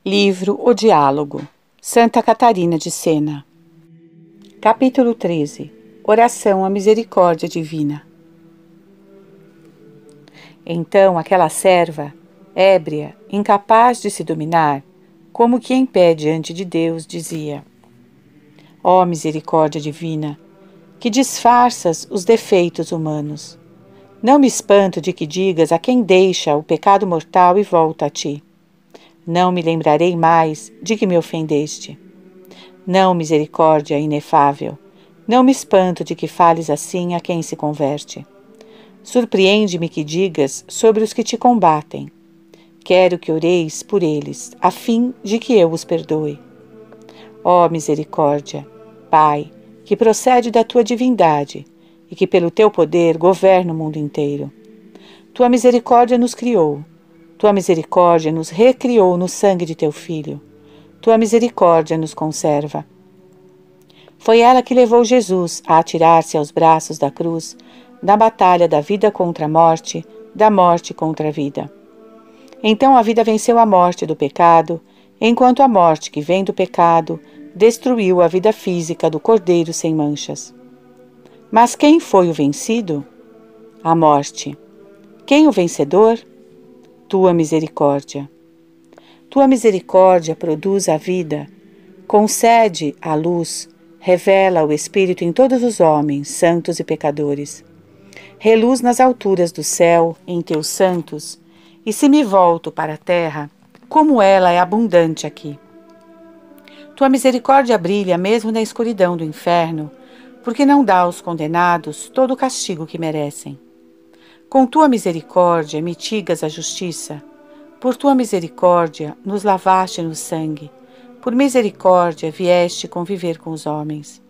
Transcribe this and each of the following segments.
Livro O Diálogo, Santa Catarina de Sena. Capítulo 13. Oração à Misericórdia Divina. Então aquela serva, ébria, incapaz de se dominar, como que em pé diante de Deus, dizia: Ó misericórdia divina, que disfarças os defeitos humanos. Não me espanto de que digas a quem deixa o pecado mortal e volta a ti. Não me lembrarei mais de que me ofendeste. Não, misericórdia inefável, não me espanto de que fales assim a quem se converte. Surpreende-me que digas sobre os que te combatem. Quero que oreis por eles, a fim de que eu os perdoe. Ó misericórdia, Pai, que procede da tua divindade e que pelo teu poder governa o mundo inteiro. Tua misericórdia nos criou. Tua misericórdia nos recriou no sangue de teu Filho. Tua misericórdia nos conserva. Foi ela que levou Jesus a atirar-se aos braços da cruz, na batalha da vida contra a morte, da morte contra a vida. Então a vida venceu a morte do pecado, enquanto a morte que vem do pecado destruiu a vida física do Cordeiro sem manchas. Mas quem foi o vencido? A morte. Quem o vencedor? Tua misericórdia. Tua misericórdia produz a vida, concede a luz, revela o Espírito em todos os homens, santos e pecadores. Reluz nas alturas do céu, em teus santos, e se me volto para a terra, como ela é abundante aqui. Tua misericórdia brilha mesmo na escuridão do inferno, porque não dá aos condenados todo o castigo que merecem. Com tua misericórdia mitigas a justiça. Por tua misericórdia nos lavaste no sangue. Por misericórdia vieste conviver com os homens.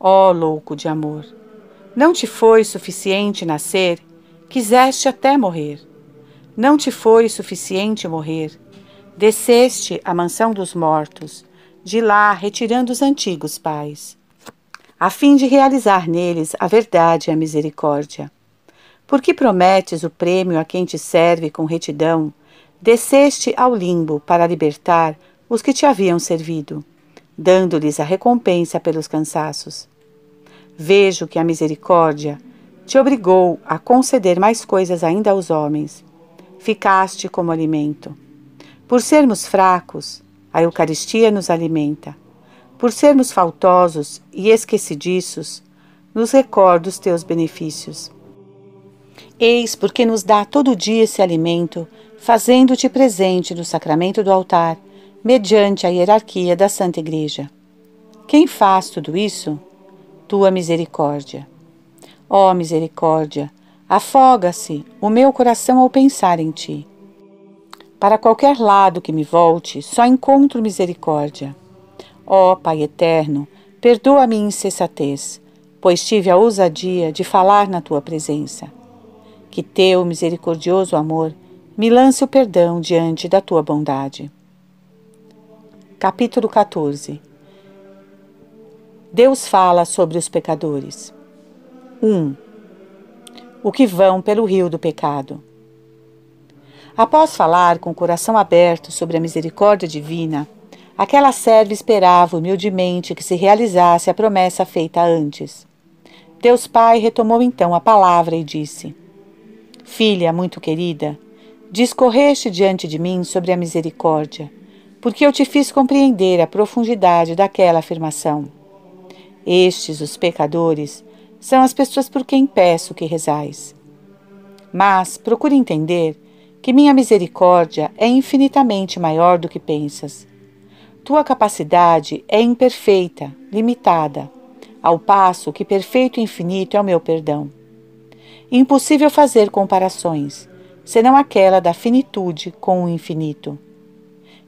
Ó louco de amor! Não te foi suficiente nascer, quiseste até morrer. Não te foi suficiente morrer. Desceste à mansão dos mortos, de lá retirando os antigos pais, a fim de realizar neles a verdade e a misericórdia. Porque prometes o prêmio a quem te serve com retidão, desceste ao limbo para libertar os que te haviam servido, dando-lhes a recompensa pelos cansaços. Vejo que a misericórdia te obrigou a conceder mais coisas ainda aos homens. Ficaste como alimento. Por sermos fracos, a Eucaristia nos alimenta. Por sermos faltosos e esquecidiços, nos recorda os teus benefícios. Eis porque nos dá todo dia esse alimento, fazendo-te presente no sacramento do altar, mediante a hierarquia da Santa Igreja. Quem faz tudo isso? Tua misericórdia. Ó misericórdia, afoga-se o meu coração ao pensar em ti. Para qualquer lado que me volte, só encontro misericórdia. Ó Pai eterno, perdoa a minha insensatez, pois tive a ousadia de falar na tua presença. Que teu misericordioso amor me lance o perdão diante da tua bondade. Capítulo 14. Deus fala sobre os pecadores. 1. O que vão pelo rio do pecado. Após falar com o coração aberto sobre a misericórdia divina, aquela serva esperava humildemente que se realizasse a promessa feita antes. Deus Pai retomou então a palavra e disse: Filha muito querida, discorreste diante de mim sobre a misericórdia, porque eu te fiz compreender a profundidade daquela afirmação. Estes, os pecadores, são as pessoas por quem peço que rezais. Mas procure entender que minha misericórdia é infinitamente maior do que pensas. Tua capacidade é imperfeita, limitada, ao passo que perfeito e infinito é o meu perdão. Impossível fazer comparações, senão aquela da finitude com o infinito.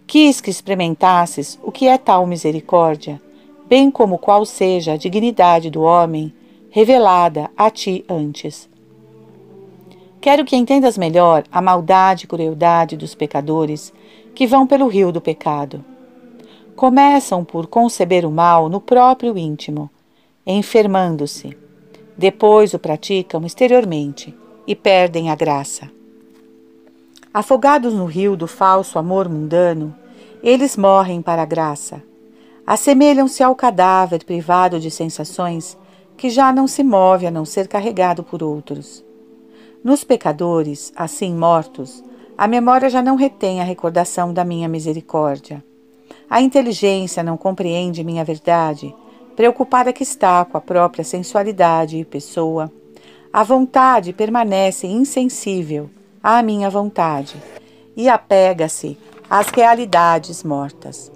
Quis que experimentasses o que é tal misericórdia, bem como qual seja a dignidade do homem revelada a ti antes. Quero que entendas melhor a maldade e crueldade dos pecadores que vão pelo rio do pecado. Começam por conceber o mal no próprio íntimo, enfermando-se. Depois o praticam exteriormente e perdem a graça. Afogados no rio do falso amor mundano, Eles morrem para a graça. Assemelham-se ao cadáver privado de sensações que já não se move a não ser carregado por outros. Nos pecadores, assim mortos, a memória já não retém a recordação da minha misericórdia. A inteligência não compreende minha verdade, preocupada que está com a própria sensualidade e pessoa. A vontade permanece insensível à minha vontade e apega-se às realidades mortas.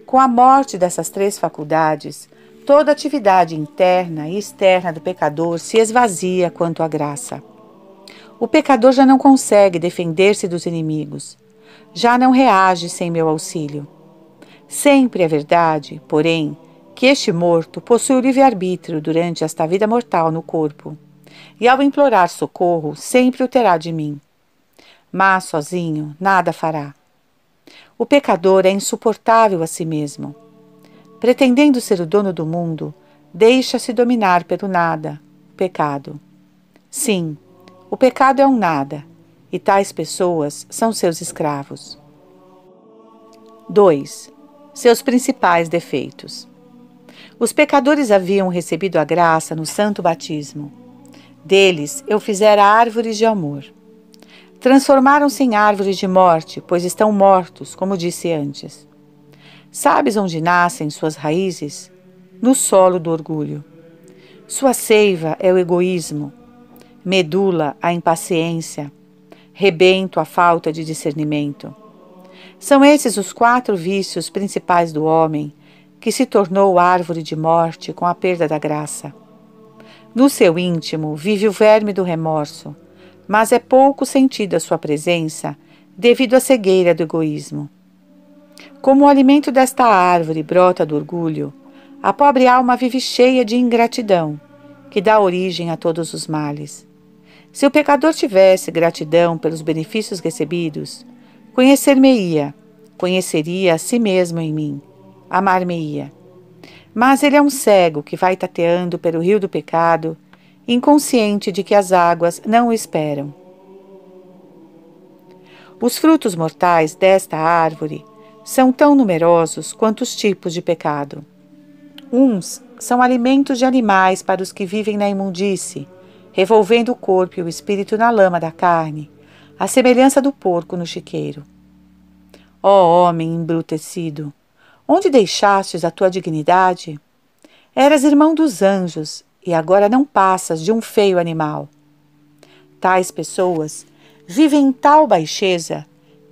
Com a morte dessas três faculdades, toda atividade interna e externa do pecador se esvazia quanto à graça. O pecador já não consegue defender-se dos inimigos, já não reage sem meu auxílio. Sempre é verdade, porém, que este morto possui o livre-arbítrio durante esta vida mortal no corpo, e ao implorar socorro, sempre o terá de mim. Mas, sozinho, nada fará. O pecador é insuportável a si mesmo. Pretendendo ser o dono do mundo, deixa-se dominar pelo nada, o pecado. Sim, o pecado é um nada, e tais pessoas são seus escravos. 2. Seus principais defeitos. Os pecadores haviam recebido a graça no santo batismo. Deles eu fizera árvores de amor. Transformaram-se em árvores de morte, pois estão mortos, como disse antes. Sabes onde nascem suas raízes? No solo do orgulho. Sua seiva é o egoísmo, medula a impaciência, rebento a falta de discernimento. São esses os 4 vícios principais do homem, que se tornou árvore de morte com a perda da graça. No seu íntimo vive o verme do remorso, mas é pouco sentida a sua presença devido à cegueira do egoísmo. Como o alimento desta árvore brota do orgulho, a pobre alma vive cheia de ingratidão, que dá origem a todos os males. Se o pecador tivesse gratidão pelos benefícios recebidos, conheceria a si mesmo em mim, amar-me-ia. Mas ele é um cego que vai tateando pelo rio do pecado, inconsciente de que as águas não o esperam. Os frutos mortais desta árvore são tão numerosos quanto os tipos de pecado. Uns são alimentos de animais para os que vivem na imundície, revolvendo o corpo e o espírito na lama da carne, à semelhança do porco no chiqueiro. Ó homem embrutecido, onde deixastes a tua dignidade? Eras irmão dos anjos, e agora não passas de um feio animal. Tais pessoas vivem em tal baixeza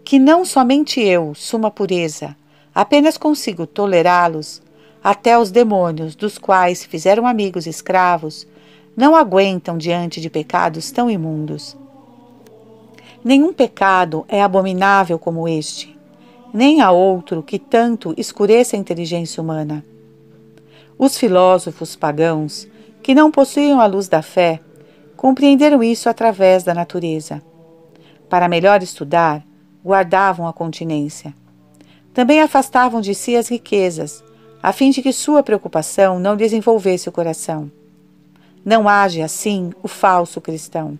que não somente eu, suma pureza, apenas consigo tolerá-los, até os demônios, dos quais se fizeram amigos escravos, não aguentam diante de pecados tão imundos. Nenhum pecado é abominável como este, nem há outro que tanto escureça a inteligência humana. Os filósofos pagãos, que não possuíam a luz da fé, compreenderam isso através da natureza. Para melhor estudar, guardavam a continência. Também afastavam de si as riquezas, a fim de que sua preocupação não desenvolvesse o coração. Não age assim o falso cristão.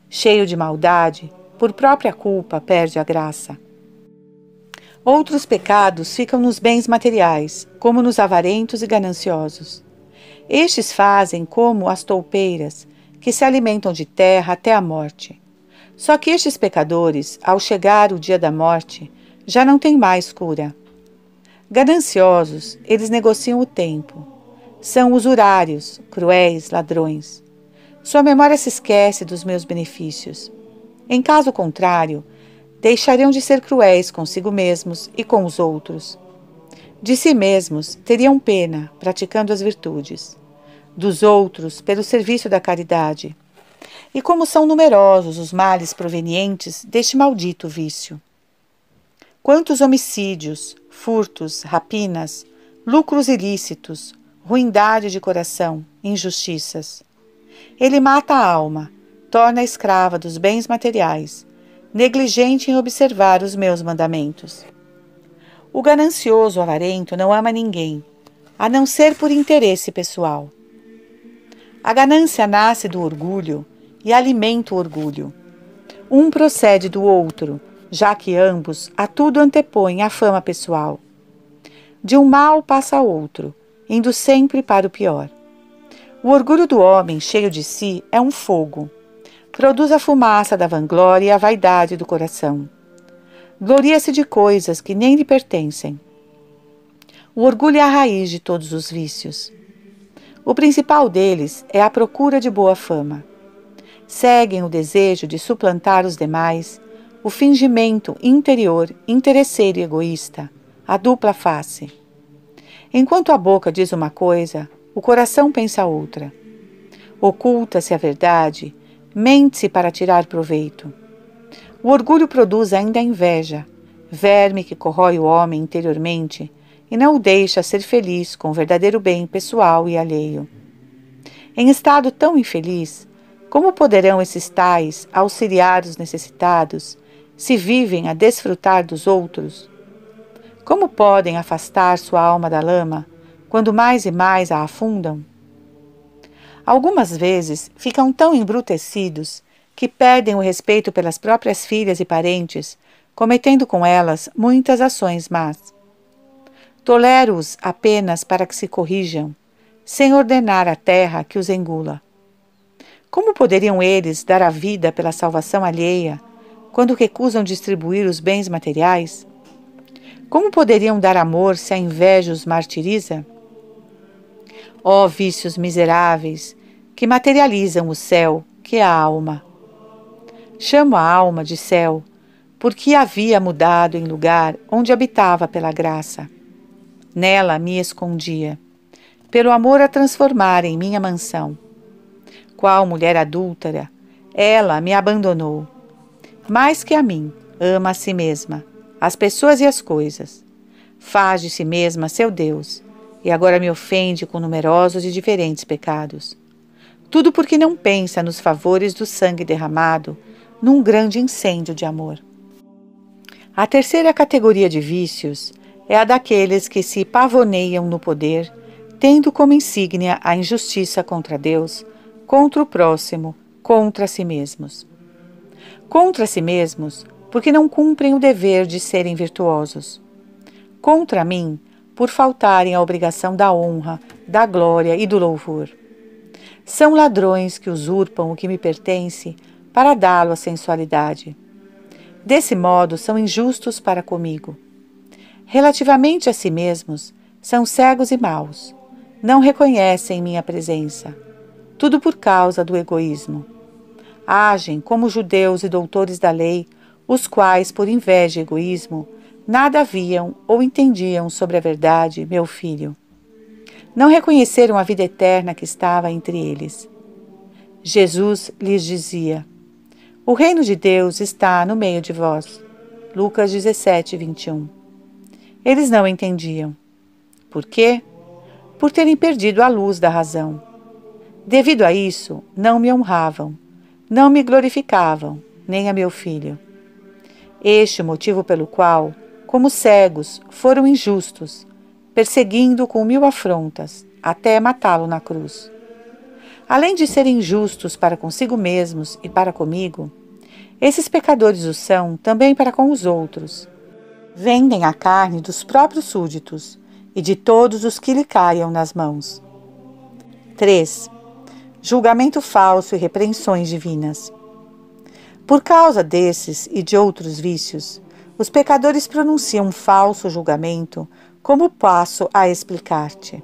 Cheio de maldade, por própria culpa perde a graça. Outros pecados ficam nos bens materiais, como nos avarentos e gananciosos. Estes fazem como as toupeiras, que se alimentam de terra até a morte. Só que estes pecadores, ao chegar o dia da morte, já não têm mais cura. Gananciosos, eles negociam o tempo. São usurários, cruéis, ladrões. Sua memória se esquece dos meus benefícios. Em caso contrário, deixariam de ser cruéis consigo mesmos e com os outros. De si mesmos teriam pena, praticando as virtudes. Dos outros, pelo serviço da caridade. E como são numerosos os males provenientes deste maldito vício. Quantos homicídios, furtos, rapinas, lucros ilícitos, ruindade de coração, injustiças. Ele mata a alma, torna escrava dos bens materiais, negligente em observar os meus mandamentos. O ganancioso avarento não ama ninguém, a não ser por interesse pessoal. A ganância nasce do orgulho e alimenta o orgulho. Um procede do outro, já que ambos a tudo antepõem a fama pessoal. De um mal passa a outro, indo sempre para o pior. O orgulho do homem, cheio de si, é um fogo. Produz a fumaça da vanglória e a vaidade do coração. Gloria-se de coisas que nem lhe pertencem. O orgulho é a raiz de todos os vícios. O principal deles é a procura de boa fama. Seguem o desejo de suplantar os demais, o fingimento interior, interesseiro e egoísta, a dupla face. Enquanto a boca diz uma coisa, o coração pensa outra. Oculta-se a verdade, mente-se para tirar proveito. O orgulho produz ainda a inveja, verme que corrói o homem interiormente e não o deixa ser feliz com o verdadeiro bem pessoal e alheio. Em estado tão infeliz, como poderão esses tais auxiliar os necessitados, se vivem a desfrutar dos outros? Como podem afastar sua alma da lama, quando mais e mais a afundam? Algumas vezes ficam tão embrutecidos que perdem o respeito pelas próprias filhas e parentes, cometendo com elas muitas ações más. Tolero-os apenas para que se corrijam, sem ordenar à terra que os engula. Como poderiam eles dar a vida pela salvação alheia, quando recusam distribuir os bens materiais? Como poderiam dar amor se a inveja os martiriza? Ó vícios miseráveis, que materializam o céu, que é a alma. Chamo a alma de céu, porque havia mudado em lugar onde habitava pela graça. Nela me escondia, pelo amor a transformar em minha mansão. Qual mulher adúltera, ela me abandonou. Mais que a mim, ama a si mesma, as pessoas e as coisas. Faz de si mesma seu Deus, e agora me ofende com numerosos e diferentes pecados. Tudo porque não pensa nos favores do sangue derramado num grande incêndio de amor. A terceira categoria de vícios é a daqueles que se pavoneiam no poder, tendo como insígnia a injustiça contra Deus, contra o próximo, contra si mesmos. Contra si mesmos, porque não cumprem o dever de serem virtuosos. Contra mim, por faltarem à obrigação da honra, da glória e do louvor. São ladrões que usurpam o que me pertence para dá-lo à sensualidade. Desse modo, são injustos para comigo. Relativamente a si mesmos, são cegos e maus. Não reconhecem minha presença. Tudo por causa do egoísmo. Agem como judeus e doutores da lei, os quais, por inveja e egoísmo, nada haviam ou entendiam sobre a verdade, meu filho. Não reconheceram a vida eterna que estava entre eles. Jesus lhes dizia: o reino de Deus está no meio de vós. Lucas 17, 21. Eles não entendiam. Por quê? Por terem perdido a luz da razão. Devido a isso, não me honravam, não me glorificavam, nem a meu filho. Este o motivo pelo qual, como cegos, foram injustos, perseguindo-o com 1000 afrontas, até matá-lo na cruz. Além de serem injustos para consigo mesmos e para comigo, esses pecadores o são também para com os outros. Vendem a carne dos próprios súditos e de todos os que lhe caiam nas mãos. 3. Julgamento falso e repreensões divinas. Por causa desses e de outros vícios, os pecadores pronunciam um falso julgamento, como passo a explicar-te.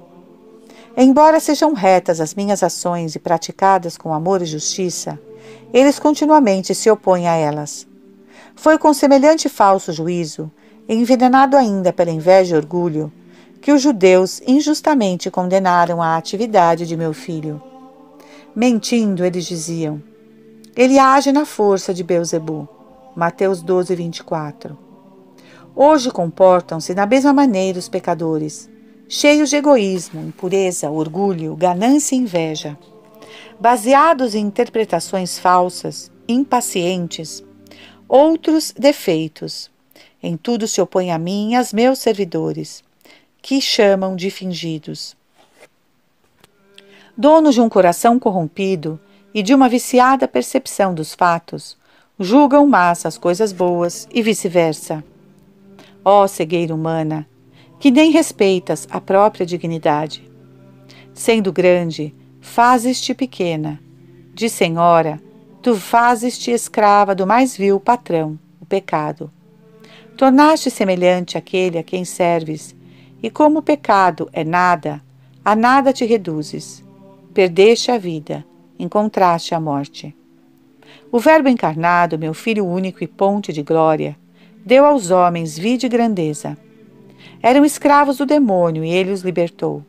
Embora sejam retas as minhas ações e praticadas com amor e justiça, eles continuamente se opõem a elas. Foi com semelhante falso juízo, envenenado ainda pela inveja e orgulho, que os judeus injustamente condenaram a atividade de meu filho. Mentindo, eles diziam: ele age na força de Beelzebu. Mateus 12, 24. Hoje comportam-se da mesma maneira os pecadores, cheios de egoísmo, impureza, orgulho, ganância e inveja. Baseados em interpretações falsas, impacientes, outros defeitos. Em tudo se opõem a mim e aos meus servidores, que chamam de fingidos. Donos de um coração corrompido e de uma viciada percepção dos fatos, julgam más as coisas boas e vice-versa. Ó cegueira humana, que nem respeitas a própria dignidade. Sendo grande, fazes-te pequena. De senhora, tu fazes-te escrava do mais vil patrão, o pecado. Tornaste semelhante àquele a quem serves, e como o pecado é nada, a nada te reduzes. Perdeste a vida, encontraste a morte. O Verbo encarnado, meu Filho único e ponte de glória, deu aos homens vida e grandeza. Eram escravos do demônio e ele os libertou.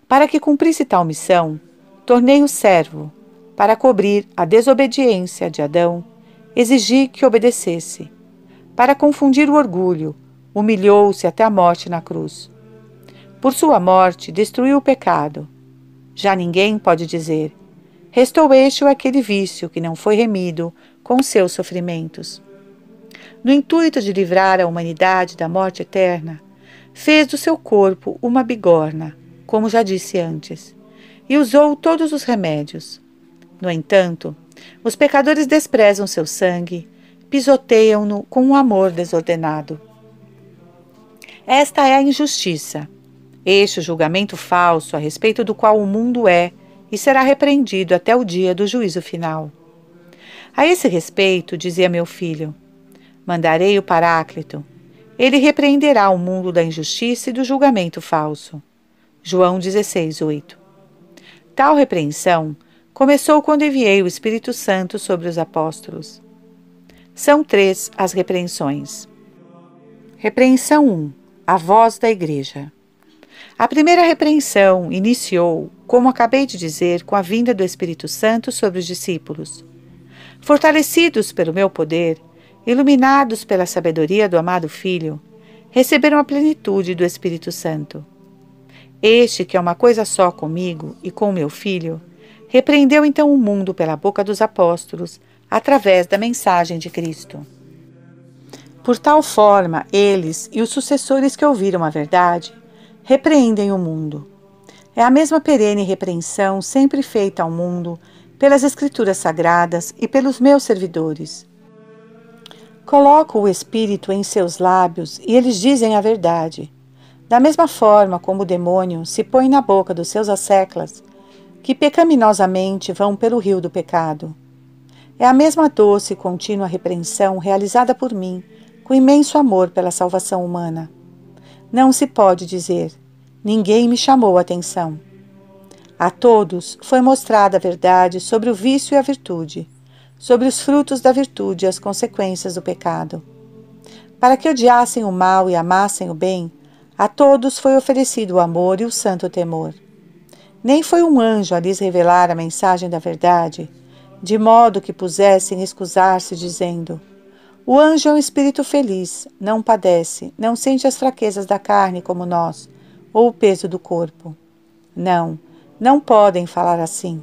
Para que cumprisse tal missão, tornei-o servo. Para cobrir a desobediência de Adão, exigi que obedecesse. Para confundir o orgulho, humilhou-se até a morte na cruz. Por sua morte, destruiu o pecado. Já ninguém pode dizer: restou este ou aquele vício que não foi remido com seus sofrimentos. No intuito de livrar a humanidade da morte eterna, fez do seu corpo uma bigorna, como já disse antes, e usou todos os remédios. No entanto, os pecadores desprezam seu sangue, pisoteiam-no com um amor desordenado. Esta é a injustiça, este o julgamento falso a respeito do qual o mundo é e será repreendido até o dia do juízo final. A esse respeito, dizia meu filho, mandarei o Paráclito. Ele repreenderá o mundo da injustiça e do julgamento falso. João 16:8. Tal repreensão começou quando enviei o Espírito Santo sobre os apóstolos. São 3 as repreensões. Repreensão 1. A voz da Igreja. A primeira repreensão iniciou, como acabei de dizer, com a vinda do Espírito Santo sobre os discípulos. Fortalecidos pelo meu poder, iluminados pela sabedoria do amado Filho, receberam a plenitude do Espírito Santo. Este, que é uma coisa só comigo e com o meu Filho, repreendeu então o mundo pela boca dos apóstolos, através da mensagem de Cristo. Por tal forma, eles e os sucessores que ouviram a verdade, repreendem o mundo. É a mesma perene repreensão sempre feita ao mundo pelas Escrituras Sagradas e pelos meus servidores. Coloco o Espírito em seus lábios e eles dizem a verdade, da mesma forma como o demônio se põe na boca dos seus asseclas, que pecaminosamente vão pelo rio do pecado. É a mesma doce e contínua repreensão realizada por mim, com imenso amor pela salvação humana. Não se pode dizer: ninguém me chamou a atenção. A todos foi mostrada a verdade sobre o vício e a virtude, sobre os frutos da virtude e as consequências do pecado. Para que odiassem o mal e amassem o bem, a todos foi oferecido o amor e o santo temor. Nem foi um anjo a lhes revelar a mensagem da verdade, de modo que pusessem excusar-se, dizendo: o anjo é um espírito feliz, não padece, não sente as fraquezas da carne como nós, ou o peso do corpo. Não, não podem falar assim,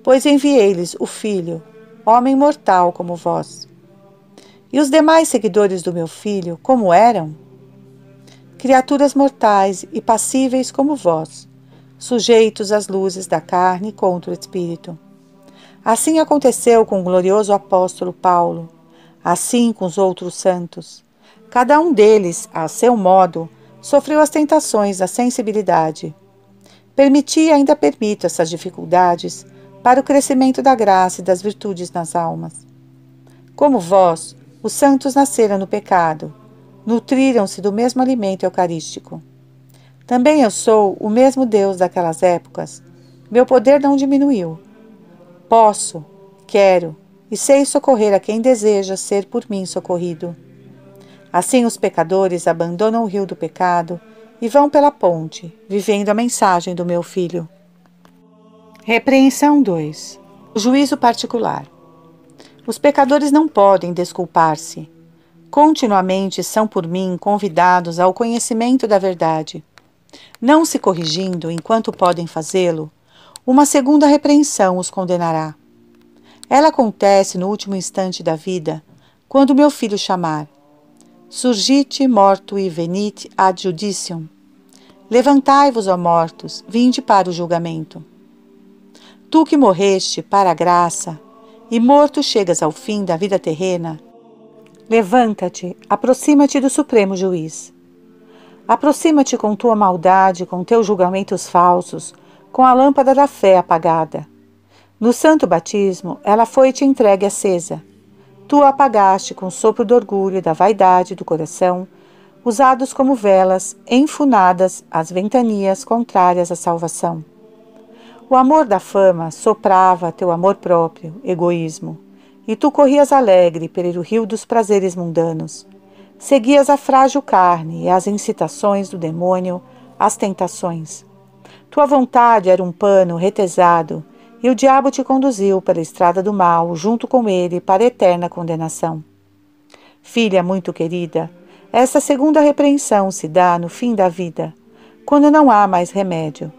pois enviei-lhes o Filho, homem mortal como vós. E os demais seguidores do meu Filho, como eram? Criaturas mortais e passíveis como vós, sujeitos às luzes da carne contra o espírito. Assim aconteceu com o glorioso apóstolo Paulo, assim com os outros santos. Cada um deles, a seu modo, sofreu as tentações da sensibilidade. Permiti e ainda permito essas dificuldades para o crescimento da graça e das virtudes nas almas. Como vós, os santos nasceram no pecado, nutriram-se do mesmo alimento eucarístico. Também eu sou o mesmo Deus daquelas épocas. Meu poder não diminuiu. Posso, quero e sei socorrer a quem deseja ser por mim socorrido. Assim os pecadores abandonam o rio do pecado e vão pela ponte, vivendo a mensagem do meu Filho. Repreensão 2. O juízo particular. Os pecadores não podem desculpar-se. Continuamente são por mim convidados ao conhecimento da verdade. Não se corrigindo enquanto podem fazê-lo, uma segunda repreensão os condenará. Ela acontece no último instante da vida, quando meu Filho chamar: Surgite mortui venit ad judicium. Levantai-vos, ó mortos, vinde para o julgamento. Tu que morreste para a graça, e morto chegas ao fim da vida terrena, levanta-te, aproxima-te do Supremo Juiz. Aproxima-te com tua maldade, com teus julgamentos falsos, com a lâmpada da fé apagada. No santo batismo, ela foi-te entregue acesa. Tu a apagaste com o sopro do orgulho e da vaidade do coração, usados como velas, enfunadas às ventanias contrárias à salvação. O amor da fama soprava teu amor próprio, egoísmo, e tu corrias alegre pelo rio dos prazeres mundanos. Seguias a frágil carne e as incitações do demônio, as tentações. Tua vontade era um pano retesado, e o diabo te conduziu pela estrada do mal, junto com ele, para a eterna condenação. Filha muito querida, esta segunda repreensão se dá no fim da vida, quando não há mais remédio.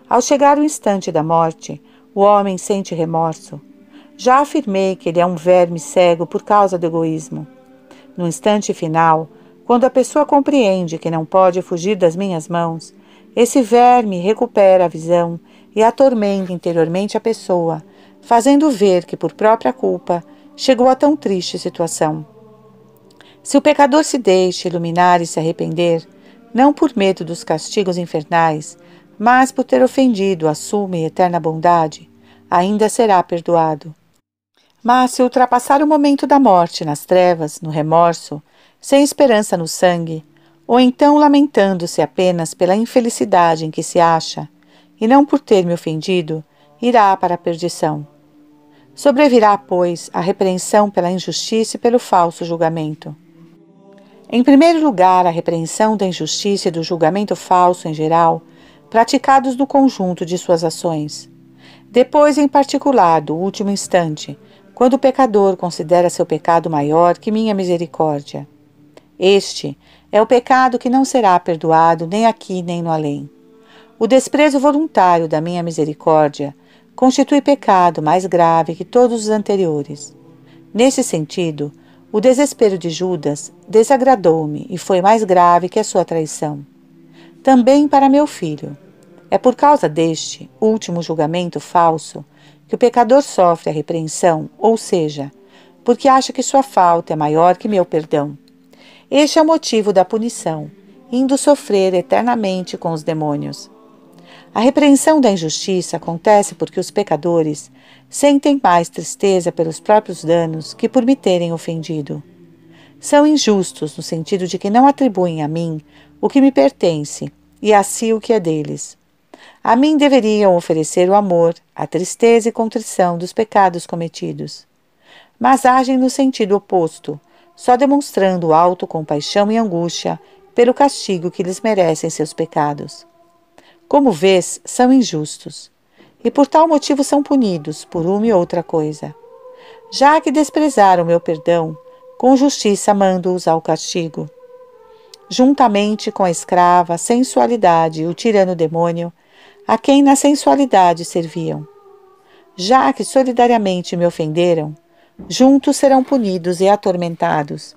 Ao chegar o instante da morte, o homem sente remorso. Já afirmei que ele é um verme cego por causa do egoísmo. No instante final, quando a pessoa compreende que não pode fugir das minhas mãos, esse verme recupera a visão e atormenta interiormente a pessoa, fazendo ver que por própria culpa chegou a tão triste situação. Se o pecador se deixa iluminar e se arrepender, não por medo dos castigos infernais, mas por ter ofendido a suma e eterna bondade, ainda será perdoado. Mas se ultrapassar o momento da morte nas trevas, no remorso, sem esperança no sangue, ou então lamentando-se apenas pela infelicidade em que se acha, e não por ter me ofendido, irá para a perdição. Sobrevirá, pois, a repreensão pela injustiça e pelo falso julgamento. Em primeiro lugar, a repreensão da injustiça e do julgamento falso em geral, praticados no conjunto de suas ações. Depois, em particular, do último instante, quando o pecador considera seu pecado maior que minha misericórdia. Este é o pecado que não será perdoado nem aqui nem no além. O desprezo voluntário da minha misericórdia constitui pecado mais grave que todos os anteriores. Nesse sentido, o desespero de Judas desagradou-me e foi mais grave que a sua traição. Também para meu filho. É por causa deste último julgamento falso que o pecador sofre a repreensão, ou seja, porque acha que sua falta é maior que meu perdão. Este é o motivo da punição, indo sofrer eternamente com os demônios. A repreensão da injustiça acontece porque os pecadores sentem mais tristeza pelos próprios danos que por me terem ofendido. São injustos no sentido de que não atribuem a mim o que me pertence e a si o que é deles. A mim deveriam oferecer o amor, a tristeza e contrição dos pecados cometidos. Mas agem no sentido oposto, só demonstrando autocompaixão e angústia pelo castigo que lhes merecem seus pecados. Como vês, são injustos, e por tal motivo são punidos por uma e outra coisa. Já que desprezaram meu perdão, com justiça mando-os ao castigo. Juntamente com a escrava, a sensualidade e o tirano demônio, a quem na sensualidade serviam. Já que solidariamente me ofenderam, juntos serão punidos e atormentados.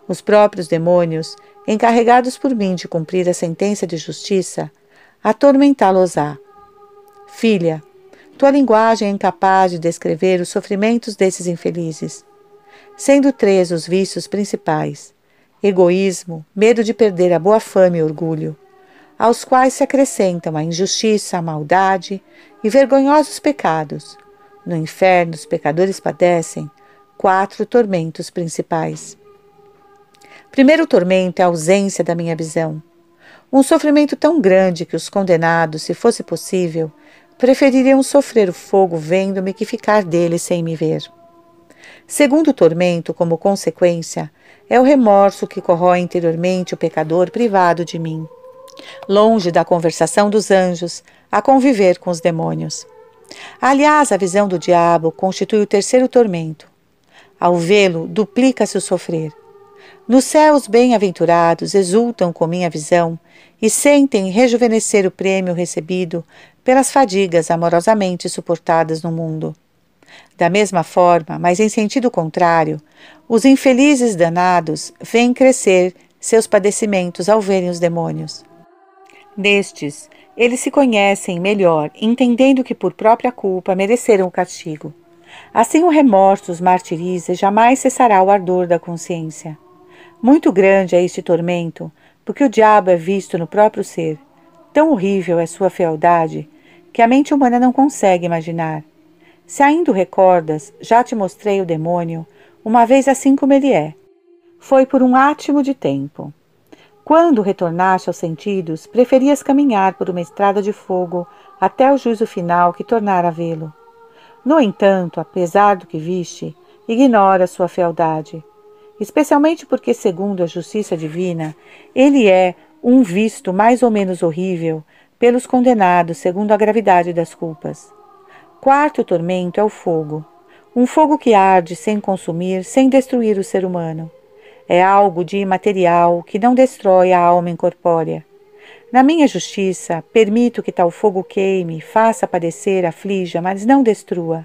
Os próprios demônios, encarregados por mim de cumprir a sentença de justiça, atormentá-los-á. Filha, tua linguagem é incapaz de descrever os sofrimentos desses infelizes. Sendo três os vícios principais: egoísmo, medo de perder a boa fama e orgulho, aos quais se acrescentam a injustiça, a maldade e vergonhosos pecados. No inferno, os pecadores padecem 4 tormentos principais. Primeiro tormento é a ausência da minha visão. Um sofrimento tão grande que os condenados, se fosse possível, prefeririam sofrer o fogo vendo-me que ficar dele sem me ver. Segundo tormento, como consequência, é o remorso que corrói interiormente o pecador privado de mim, longe da conversação dos anjos, a conviver com os demônios. Aliás, a visão do diabo constitui o terceiro tormento. Ao vê-lo, duplica-se o sofrer. No céu, os bem-aventurados exultam com minha visão e sentem rejuvenescer o prêmio recebido pelas fadigas amorosamente suportadas no mundo. Da mesma forma, mas em sentido contrário, os infelizes danados veem crescer seus padecimentos ao verem os demônios. Nestes, eles se conhecem melhor, entendendo que por própria culpa mereceram o castigo. Assim o remorso os martiriza e jamais cessará o ardor da consciência. Muito grande é este tormento, porque o diabo é visto no próprio ser. Tão horrível é sua fealdade, que a mente humana não consegue imaginar. Se ainda o recordas, já te mostrei o demônio, uma vez assim como ele é. Foi por um átimo de tempo. Quando retornaste aos sentidos, preferias caminhar por uma estrada de fogo até o juízo final que tornara a vê-lo. No entanto, apesar do que viste, ignora sua fealdade, especialmente porque, segundo a justiça divina, ele é um visto mais ou menos horrível pelos condenados segundo a gravidade das culpas. Quarto tormento é o fogo, um fogo que arde sem consumir, sem destruir o ser humano. É algo de imaterial que não destrói a alma incorpórea. Na minha justiça, permito que tal fogo queime, faça padecer, aflija, mas não destrua.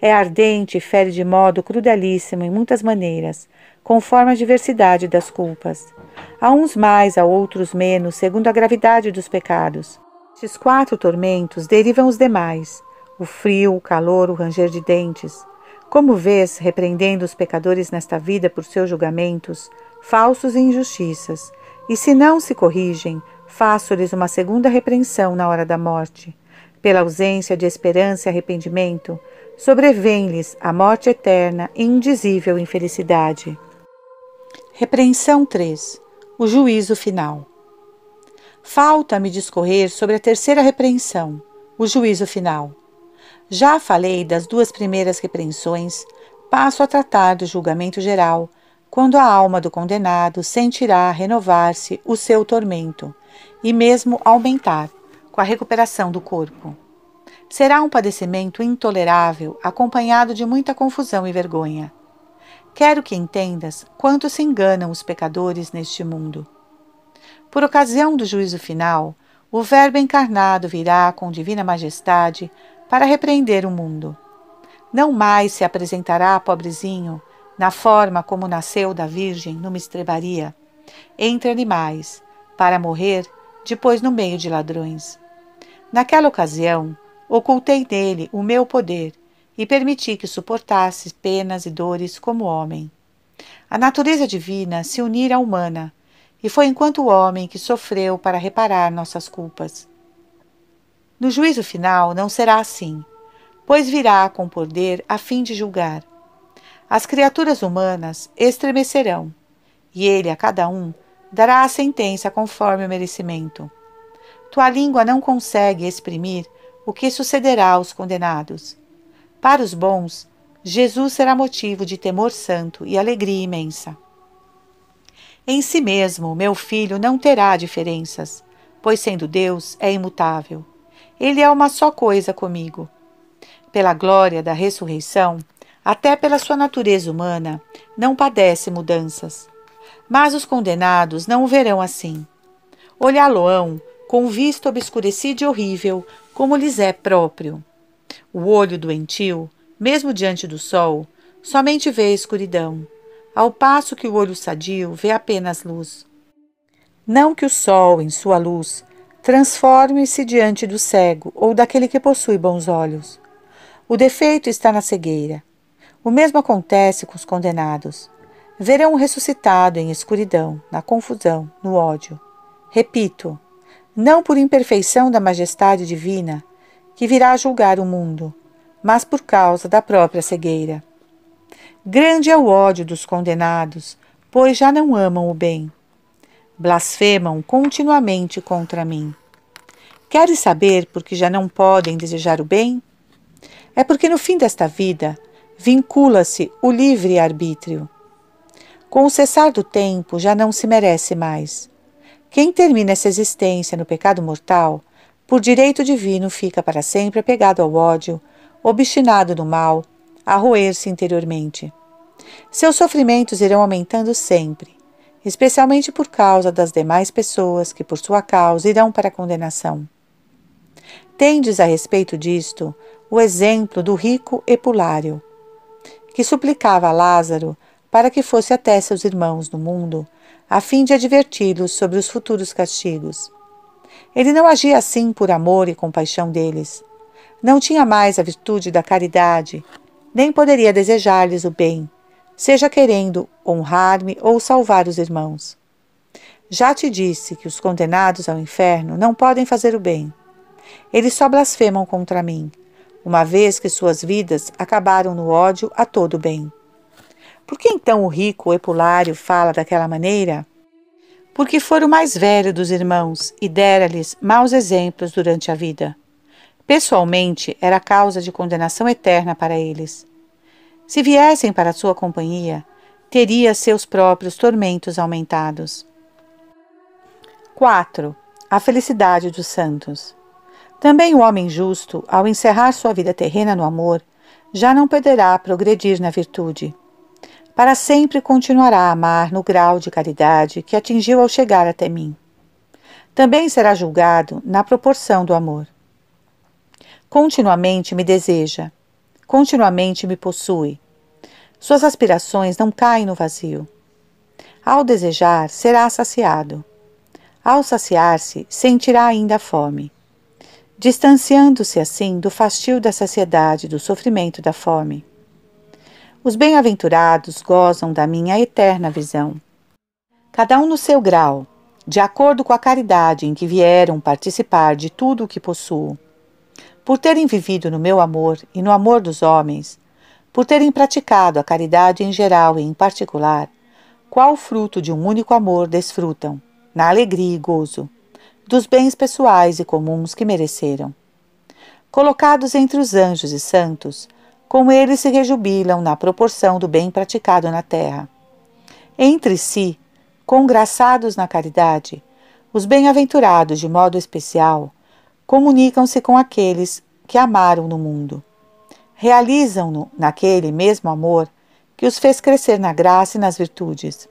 É ardente e fere de modo crudelíssimo em muitas maneiras, conforme a diversidade das culpas. A uns mais, a outros menos, segundo a gravidade dos pecados. Estes 4 tormentos derivam os demais: o frio, o calor, o ranger de dentes. Como vês, repreendendo os pecadores nesta vida por seus julgamentos, falsos e injustiças, e se não se corrigem, faço-lhes uma segunda repreensão na hora da morte. Pela ausência de esperança e arrependimento, sobrevém-lhes a morte eterna e indizível infelicidade. Repreensão 3. O juízo final. Falta-me discorrer sobre a terceira repreensão, o juízo final. Já falei das 2 primeiras repreensões, passo a tratar do julgamento geral, quando a alma do condenado sentirá renovar-se o seu tormento, e mesmo aumentar, com a recuperação do corpo. Será um padecimento intolerável, acompanhado de muita confusão e vergonha. Quero que entendas quanto se enganam os pecadores neste mundo. Por ocasião do juízo final, o Verbo encarnado virá com divina majestade para repreender o mundo. Não mais se apresentará pobrezinho, na forma como nasceu da Virgem numa estrebaria, entre animais, para morrer depois no meio de ladrões. Naquela ocasião, ocultei nele o meu poder e permiti que suportasse penas e dores como homem. A natureza divina se unira à humana, e foi enquanto homem que sofreu para reparar nossas culpas. No juízo final não será assim, pois virá com poder a fim de julgar. As criaturas humanas estremecerão, e ele a cada um dará a sentença conforme o merecimento. Tua língua não consegue exprimir o que sucederá aos condenados. Para os bons, Jesus será motivo de temor santo e alegria imensa. Em si mesmo, meu filho não terá diferenças, pois sendo Deus, é imutável. Ele é uma só coisa comigo. Pela glória da ressurreição, até pela sua natureza humana, não padece mudanças. Mas os condenados não o verão assim. Olhá-lo-ão com vista obscurecida e horrível, como lhes é próprio. O olho doentio, mesmo diante do sol, somente vê a escuridão, ao passo que o olho sadio vê apenas luz. Não que o sol, em sua luz, transforme-se diante do cego ou daquele que possui bons olhos. O defeito está na cegueira. O mesmo acontece com os condenados. Verão o ressuscitado em escuridão, na confusão, no ódio. Repito, não por imperfeição da majestade divina, que virá julgar o mundo, mas por causa da própria cegueira. Grande é o ódio dos condenados, pois já não amam o bem. Blasfemam continuamente contra mim. Queres saber por que já não podem desejar o bem? É porque no fim desta vida vincula-se o livre-arbítrio. Com o cessar do tempo já não se merece mais. Quem termina essa existência no pecado mortal, por direito divino fica para sempre apegado ao ódio, obstinado no mal, a roer-se interiormente. Seus sofrimentos irão aumentando sempre, especialmente por causa das demais pessoas que por sua causa irão para a condenação. Tendes a respeito disto o exemplo do rico Epulário, que suplicava a Lázaro para que fosse até seus irmãos no mundo, a fim de adverti-los sobre os futuros castigos. Ele não agia assim por amor e compaixão deles. Não tinha mais a virtude da caridade, nem poderia desejar-lhes o bem, seja querendo honrar-me ou salvar os irmãos. Já te disse que os condenados ao inferno não podem fazer o bem. Eles só blasfemam contra mim, uma vez que suas vidas acabaram no ódio a todo o bem. Por que então o rico epulário fala daquela maneira? Porque fora o mais velho dos irmãos e dera-lhes maus exemplos durante a vida. Pessoalmente, era causa de condenação eterna para eles. Se viessem para sua companhia, teria seus próprios tormentos aumentados. 4. A felicidade dos santos. Também o homem justo, ao encerrar sua vida terrena no amor, já não poderá progredir na virtude. Para sempre continuará a amar no grau de caridade que atingiu ao chegar até mim. Também será julgado na proporção do amor. Continuamente me deseja, continuamente me possui. Suas aspirações não caem no vazio. Ao desejar, será saciado. Ao saciar-se, sentirá ainda fome, distanciando-se assim do fastio da saciedade e do sofrimento da fome. Os bem-aventurados gozam da minha eterna visão. Cada um no seu grau, de acordo com a caridade em que vieram participar de tudo o que possuo. Por terem vivido no meu amor e no amor dos homens, por terem praticado a caridade em geral e em particular, qual fruto de um único amor desfrutam, na alegria e gozo, dos bens pessoais e comuns que mereceram. Colocados entre os anjos e santos, como eles se rejubilam na proporção do bem praticado na terra. Entre si, congraçados na caridade, os bem-aventurados, de modo especial, comunicam-se com aqueles que amaram no mundo. Realizam-no naquele mesmo amor que os fez crescer na graça e nas virtudes.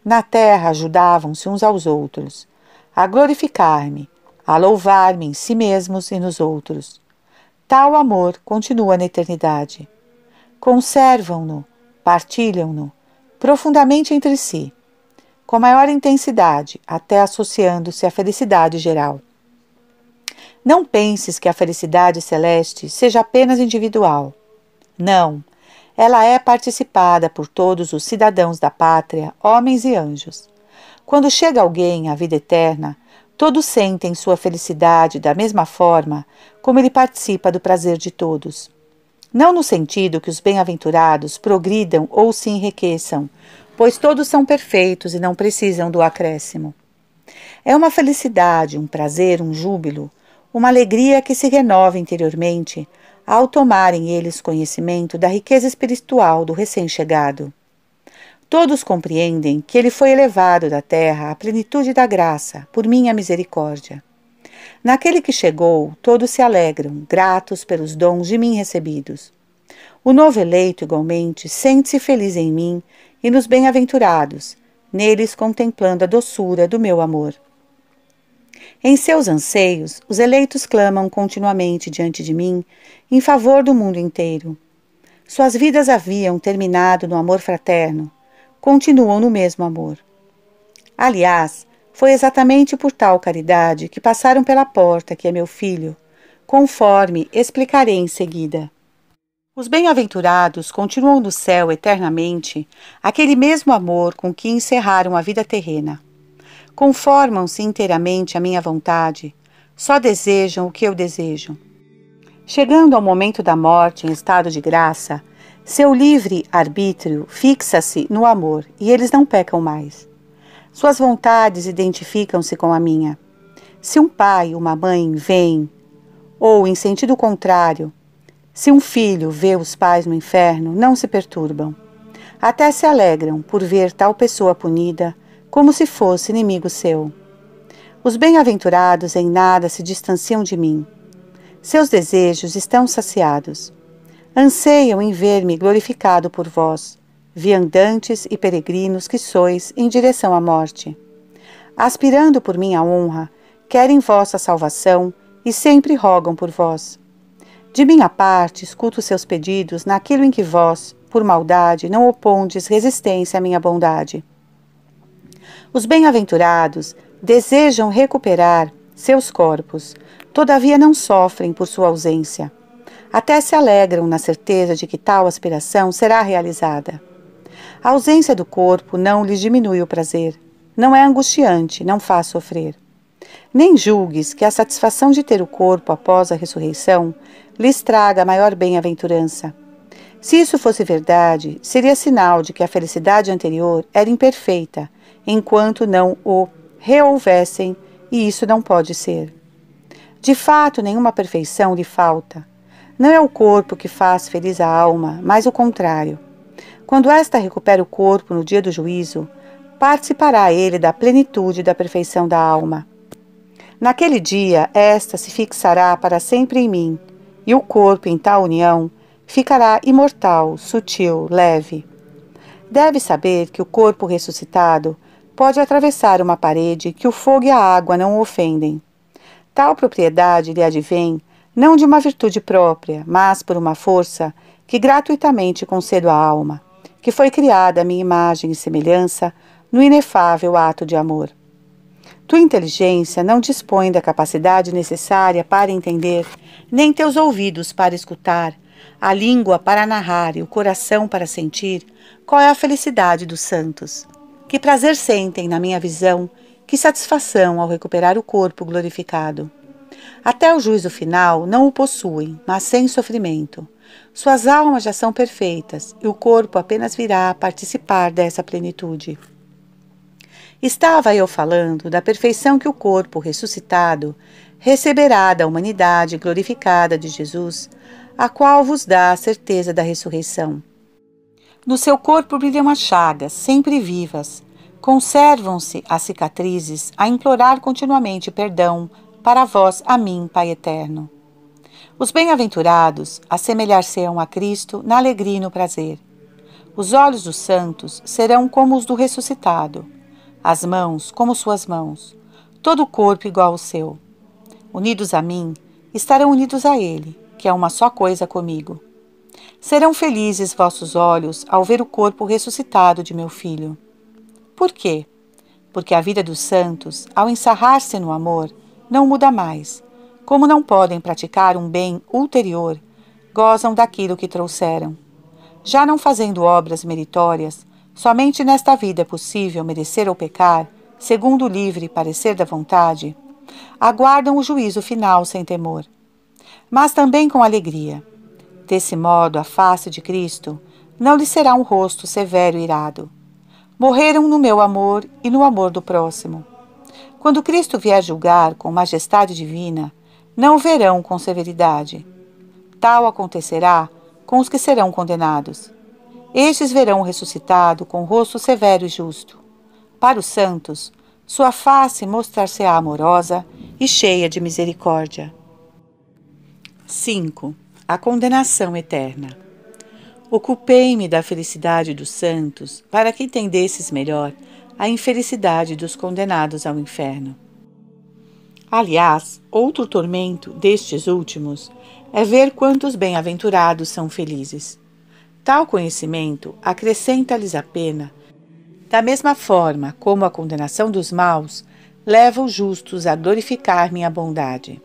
Na terra ajudavam-se uns aos outros, a glorificar-me, a louvar-me em si mesmos e nos outros. Tal amor continua na eternidade. Conservam-no, partilham-no, profundamente entre si, com maior intensidade, até associando-se à felicidade geral. Não penses que a felicidade celeste seja apenas individual. Não, ela é participada por todos os cidadãos da pátria, homens e anjos. Quando chega alguém à vida eterna, todos sentem sua felicidade da mesma forma como ele participa do prazer de todos. Não no sentido que os bem-aventurados progridam ou se enriqueçam, pois todos são perfeitos e não precisam do acréscimo. É uma felicidade, um prazer, um júbilo, uma alegria que se renova interiormente ao tomarem eles conhecimento da riqueza espiritual do recém-chegado. Todos compreendem que ele foi elevado da terra à plenitude da graça, por minha misericórdia. Naquele que chegou, todos se alegram, gratos pelos dons de mim recebidos. O novo eleito, igualmente, sente-se feliz em mim e nos bem-aventurados, neles contemplando a doçura do meu amor. Em seus anseios, os eleitos clamam continuamente diante de mim em favor do mundo inteiro. Suas vidas haviam terminado no amor fraterno, continuam no mesmo amor. Aliás, foi exatamente por tal caridade que passaram pela porta que é meu filho, conforme explicarei em seguida. Os bem-aventurados continuam no céu eternamente aquele mesmo amor com que encerraram a vida terrena. Conformam-se inteiramente à minha vontade, só desejam o que eu desejo. Chegando ao momento da morte em estado de graça, seu livre arbítrio fixa-se no amor e eles não pecam mais. Suas vontades identificam-se com a minha. Se um pai ou uma mãe vêm, ou em sentido contrário, se um filho vê os pais no inferno, não se perturbam. Até se alegram por ver tal pessoa punida, como se fosse inimigo seu. Os bem-aventurados em nada se distanciam de mim. Seus desejos estão saciados. Anseiam em ver-me glorificado por vós, viandantes e peregrinos que sois em direção à morte. Aspirando por minha honra, querem vossa salvação e sempre rogam por vós. De minha parte, escuto seus pedidos naquilo em que vós, por maldade, não opondes resistência à minha bondade. Os bem-aventurados desejam recuperar seus corpos, todavia não sofrem por sua ausência. Até se alegram na certeza de que tal aspiração será realizada. A ausência do corpo não lhes diminui o prazer. Não é angustiante, não faz sofrer. Nem julgues que a satisfação de ter o corpo após a ressurreição lhes traga a maior bem-aventurança. Se isso fosse verdade, seria sinal de que a felicidade anterior era imperfeita, enquanto não o rehouvessem, e isso não pode ser. De fato, nenhuma perfeição lhe falta. Não é o corpo que faz feliz a alma, mas o contrário. Quando esta recupera o corpo no dia do juízo, participará ele da plenitude da perfeição da alma. Naquele dia, esta se fixará para sempre em mim, e o corpo, em tal união, ficará imortal, sutil, leve. Deve saber que o corpo ressuscitado pode atravessar uma parede que o fogo e a água não o ofendem. Tal propriedade lhe advém não de uma virtude própria, mas por uma força que gratuitamente concedo à alma, que foi criada à minha imagem e semelhança no inefável ato de amor. Tua inteligência não dispõe da capacidade necessária para entender, nem teus ouvidos para escutar, a língua para narrar e o coração para sentir qual é a felicidade dos santos. Que prazer sentem na minha visão, que satisfação ao recuperar o corpo glorificado. Até o juízo final não o possuem, mas sem sofrimento. Suas almas já são perfeitas e o corpo apenas virá a participar dessa plenitude. Estava eu falando da perfeição que o corpo ressuscitado receberá da humanidade glorificada de Jesus, a qual vos dá a certeza da ressurreição. No seu corpo brilham as chagas, sempre vivas. Conservam-se as cicatrizes a implorar continuamente perdão para vós, a mim, Pai eterno. Os bem-aventurados assemelhar-se-ão a Cristo na alegria e no prazer. Os olhos dos santos serão como os do ressuscitado, as mãos como suas mãos, todo o corpo igual ao seu. Unidos a mim, estarão unidos a Ele, que é uma só coisa comigo. Serão felizes vossos olhos ao ver o corpo ressuscitado de meu Filho. Por quê? Porque a vida dos santos, ao encerrar-se no amor, não muda mais. Como não podem praticar um bem ulterior, gozam daquilo que trouxeram. Já não fazendo obras meritórias, somente nesta vida é possível merecer ou pecar, segundo o livre parecer da vontade, aguardam o juízo final sem temor, mas também com alegria. Desse modo, a face de Cristo não lhe será um rosto severo e irado. Morreram no meu amor e no amor do próximo. Quando Cristo vier julgar com majestade divina, não o verão com severidade. Tal acontecerá com os que serão condenados. Estes verão o ressuscitado com rosto severo e justo. Para os santos, sua face mostrar-se-á amorosa e cheia de misericórdia. 5. A condenação eterna. Ocupei-me da felicidade dos santos para que entendesses melhor a infelicidade dos condenados ao inferno. Aliás, outro tormento destes últimos é ver quantos bem-aventurados são felizes. Tal conhecimento acrescenta-lhes a pena, da mesma forma como a condenação dos maus leva os justos a glorificar minha bondade.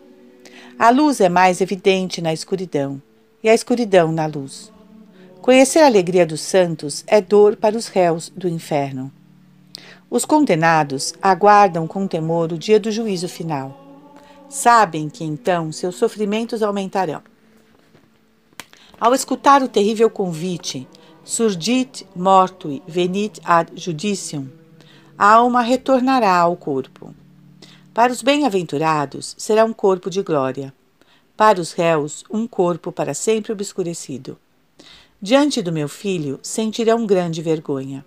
A luz é mais evidente na escuridão, e a escuridão na luz. Conhecer a alegria dos santos é dor para os réus do inferno. Os condenados aguardam com temor o dia do juízo final. Sabem que então seus sofrimentos aumentarão. Ao escutar o terrível convite, Surgit mortui venit ad judicium, a alma retornará ao corpo. Para os bem-aventurados será um corpo de glória. Para os réus, um corpo para sempre obscurecido. Diante do meu Filho sentirão grande vergonha,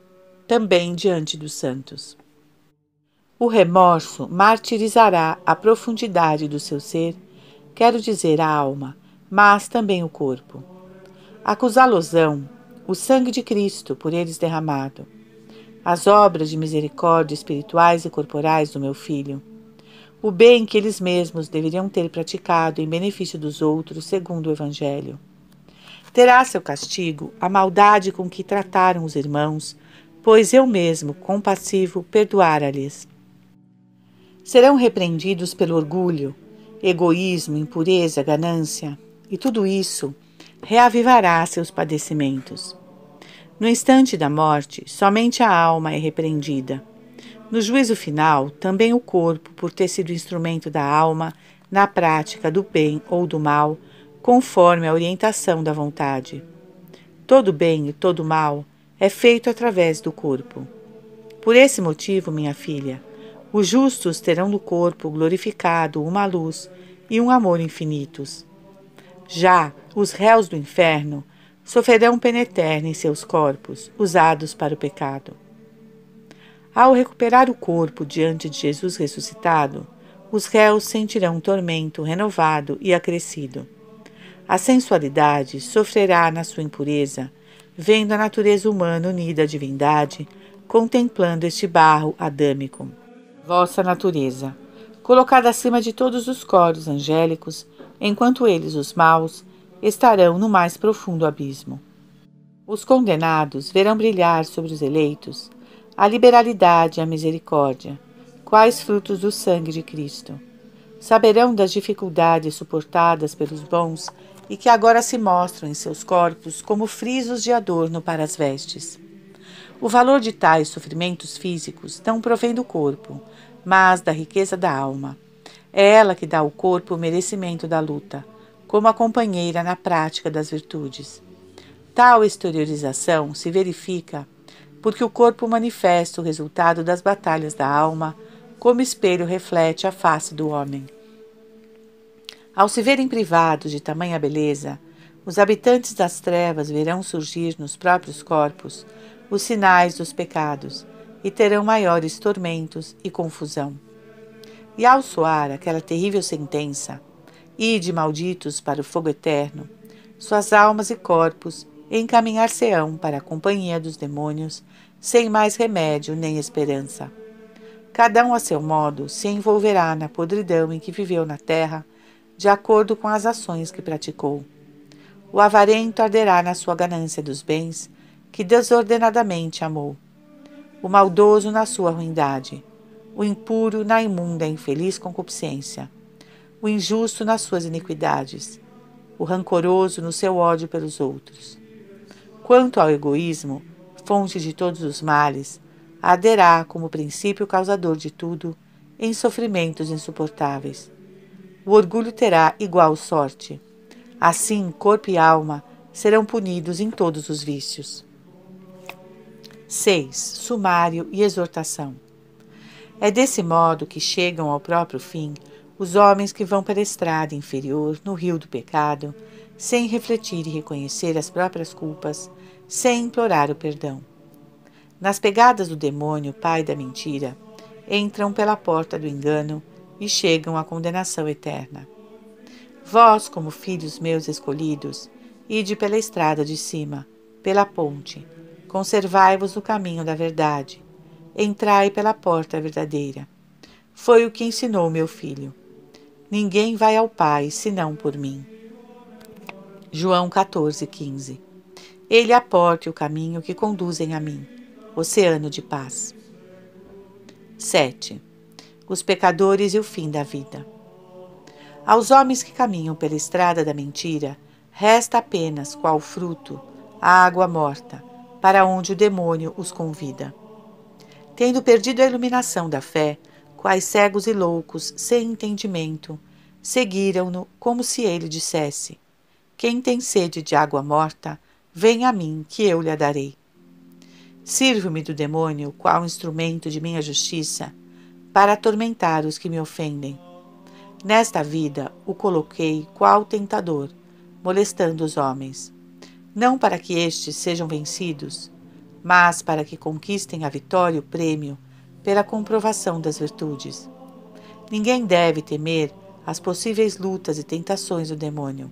também diante dos santos. O remorso martirizará a profundidade do seu ser, quero dizer a alma, mas também o corpo. Acusá-los-ão o sangue de Cristo por eles derramado, as obras de misericórdia espirituais e corporais do meu Filho, o bem que eles mesmos deveriam ter praticado em benefício dos outros segundo o Evangelho. Terá seu castigo a maldade com que trataram os irmãos, pois eu mesmo, compassivo, perdoara-lhes. Serão repreendidos pelo orgulho, egoísmo, impureza, ganância, e tudo isso reavivará seus padecimentos. No instante da morte, somente a alma é repreendida. No juízo final, também o corpo, por ter sido instrumento da alma na prática do bem ou do mal, conforme a orientação da vontade. Todo bem e todo mal é feito através do corpo. Por esse motivo, minha filha, os justos terão no corpo glorificado uma luz e um amor infinitos. Já os réus do inferno sofrerão pena eterna em seus corpos, usados para o pecado. Ao recuperar o corpo diante de Jesus ressuscitado, os réus sentirão um tormento renovado e acrescido. A sensualidade sofrerá na sua impureza, vendo a natureza humana unida à divindade, contemplando este barro adâmico. Vossa natureza, colocada acima de todos os coros angélicos, enquanto eles, os maus, estarão no mais profundo abismo. Os condenados verão brilhar sobre os eleitos a liberalidade e a misericórdia, quais frutos do sangue de Cristo. Saberão das dificuldades suportadas pelos bons e que agora se mostram em seus corpos como frisos de adorno para as vestes. O valor de tais sofrimentos físicos não provém do corpo, mas da riqueza da alma. É ela que dá ao corpo o merecimento da luta, como a companheira na prática das virtudes. Tal exteriorização se verifica porque o corpo manifesta o resultado das batalhas da alma, como espelho reflete a face do homem. Ao se verem privados de tamanha beleza, os habitantes das trevas verão surgir nos próprios corpos os sinais dos pecados e terão maiores tormentos e confusão. E ao soar aquela terrível sentença, ide malditos para o fogo eterno, suas almas e corpos encaminhar-se-ão para a companhia dos demônios, sem mais remédio nem esperança. Cada um a seu modo se envolverá na podridão em que viveu na terra, de acordo com as ações que praticou. O avarento arderá na sua ganância dos bens, que desordenadamente amou. O maldoso na sua ruindade, o impuro na imunda e infeliz concupiscência, o injusto nas suas iniquidades, o rancoroso no seu ódio pelos outros. Quanto ao egoísmo, fonte de todos os males, arderá como princípio causador de tudo em sofrimentos insuportáveis. O orgulho terá igual sorte. Assim, corpo e alma serão punidos em todos os vícios. 6. Sumário e exortação. É desse modo que chegam ao próprio fim os homens que vão pela estrada inferior no rio do pecado, sem refletir e reconhecer as próprias culpas, sem implorar o perdão. Nas pegadas do demônio, pai da mentira, entram pela porta do engano e chegam à condenação eterna. Vós, como filhos meus escolhidos, ide pela estrada de cima, pela ponte, conservai-vos no caminho da verdade, entrai pela porta verdadeira. Foi o que ensinou meu filho. Ninguém vai ao Pai senão por mim. João 14,15. Ele é a porta e o caminho que conduzem a mim, oceano de paz. 7. Os pecadores e o fim da vida. Aos homens que caminham pela estrada da mentira, resta apenas, qual fruto, a água morta, para onde o demônio os convida. Tendo perdido a iluminação da fé, quais cegos e loucos, sem entendimento, seguiram-no como se ele dissesse: quem tem sede de água morta, vem a mim, que eu lhe a darei. Sirvo-me do demônio, qual instrumento de minha justiça, para atormentar os que me ofendem. Nesta vida o coloquei qual tentador, molestando os homens, não para que estes sejam vencidos, mas para que conquistem a vitória e o prêmio pela comprovação das virtudes. Ninguém deve temer as possíveis lutas e tentações do demônio.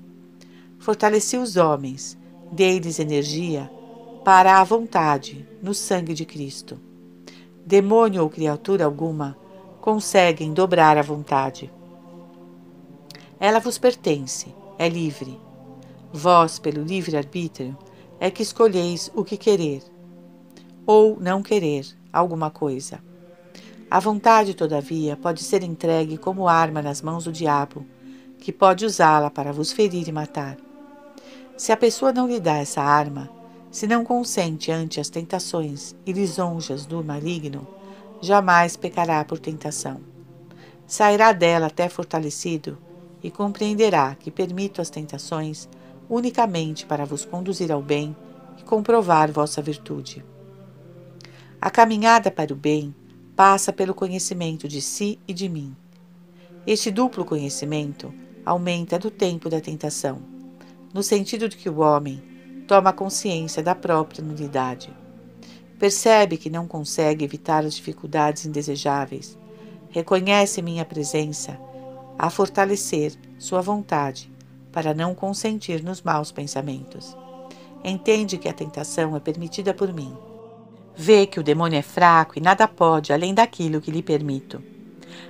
Fortaleci os homens, dei-lhes energia para a vontade no sangue de Cristo. Demônio ou criatura alguma conseguem dobrar a vontade. Ela vos pertence, é livre. Vós, pelo livre-arbítrio, é que escolheis o que querer, ou não querer, alguma coisa. A vontade, todavia, pode ser entregue como arma nas mãos do diabo, que pode usá-la para vos ferir e matar. Se a pessoa não lhe dá essa arma, se não consente ante as tentações e lisonjas do maligno, jamais pecará por tentação. Sairá dela até fortalecido e compreenderá que permito as tentações unicamente para vos conduzir ao bem e comprovar vossa virtude. A caminhada para o bem passa pelo conhecimento de si e de mim. Este duplo conhecimento aumenta do tempo da tentação, no sentido de que o homem toma consciência da própria nulidade. Percebe que não consegue evitar as dificuldades indesejáveis. Reconhece minha presença a fortalecer sua vontade para não consentir nos maus pensamentos. Entende que a tentação é permitida por mim. Vê que o demônio é fraco e nada pode além daquilo que lhe permito.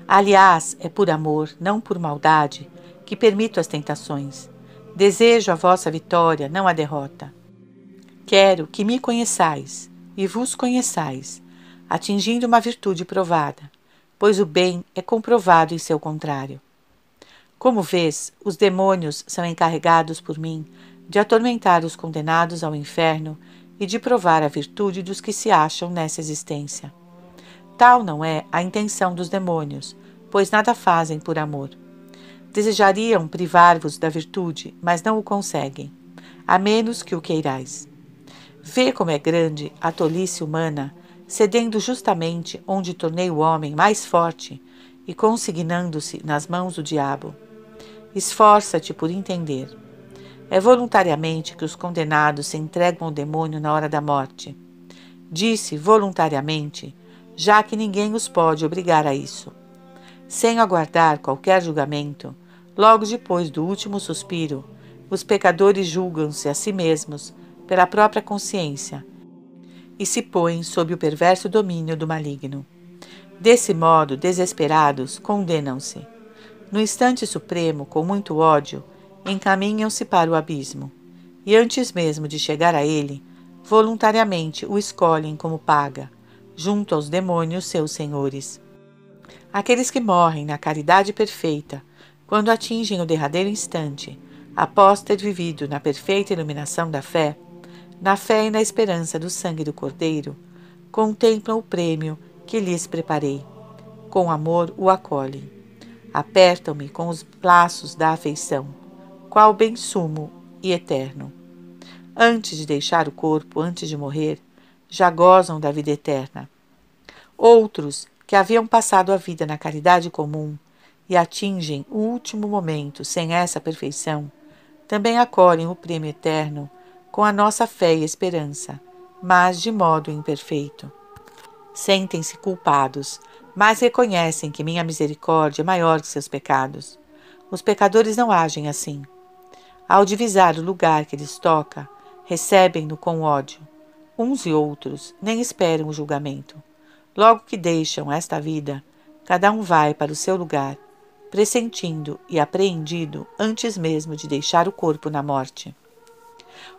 Aliás, é por amor, não por maldade, que permito as tentações. Desejo a vossa vitória, não a derrota. Quero que me conheçais e vos conheçais, atingindo uma virtude provada, pois o bem é comprovado em seu contrário. Como vês, os demônios são encarregados por mim de atormentar os condenados ao inferno e de provar a virtude dos que se acham nessa existência. Tal não é a intenção dos demônios, pois nada fazem por amor. Desejariam privar-vos da virtude, mas não o conseguem, a menos que o queirais. Vê como é grande a tolice humana, cedendo justamente onde tornei o homem mais forte e consignando-se nas mãos do diabo. Esforça-te por entender. É voluntariamente que os condenados se entregam ao demônio na hora da morte. Disse voluntariamente, já que ninguém os pode obrigar a isso. Sem aguardar qualquer julgamento, logo depois do último suspiro, os pecadores julgam-se a si mesmos pela própria consciência e se põem sob o perverso domínio do maligno. Desse modo, desesperados, condenam-se. No instante supremo, com muito ódio, encaminham-se para o abismo, e antes mesmo de chegar a ele, voluntariamente o escolhem como paga, junto aos demônios seus senhores. Aqueles que morrem na caridade perfeita, quando atingem o derradeiro instante, após ter vivido na perfeita iluminação da fé, na fé e na esperança do sangue do Cordeiro, contemplam o prêmio que lhes preparei. Com amor o acolhem. Apertam-me com os laços da afeição, qual bem sumo e eterno. Antes de deixar o corpo, antes de morrer, já gozam da vida eterna. Outros, que haviam passado a vida na caridade comum e atingem o último momento sem essa perfeição, também acolhem o prêmio eterno com a nossa fé e esperança, mas de modo imperfeito. Sentem-se culpados, mas reconhecem que minha misericórdia é maior que seus pecados. Os pecadores não agem assim. Ao divisar o lugar que lhes toca, recebem-no com ódio. Uns e outros nem esperam o julgamento. Logo que deixam esta vida, cada um vai para o seu lugar, pressentindo e apreendido antes mesmo de deixar o corpo na morte.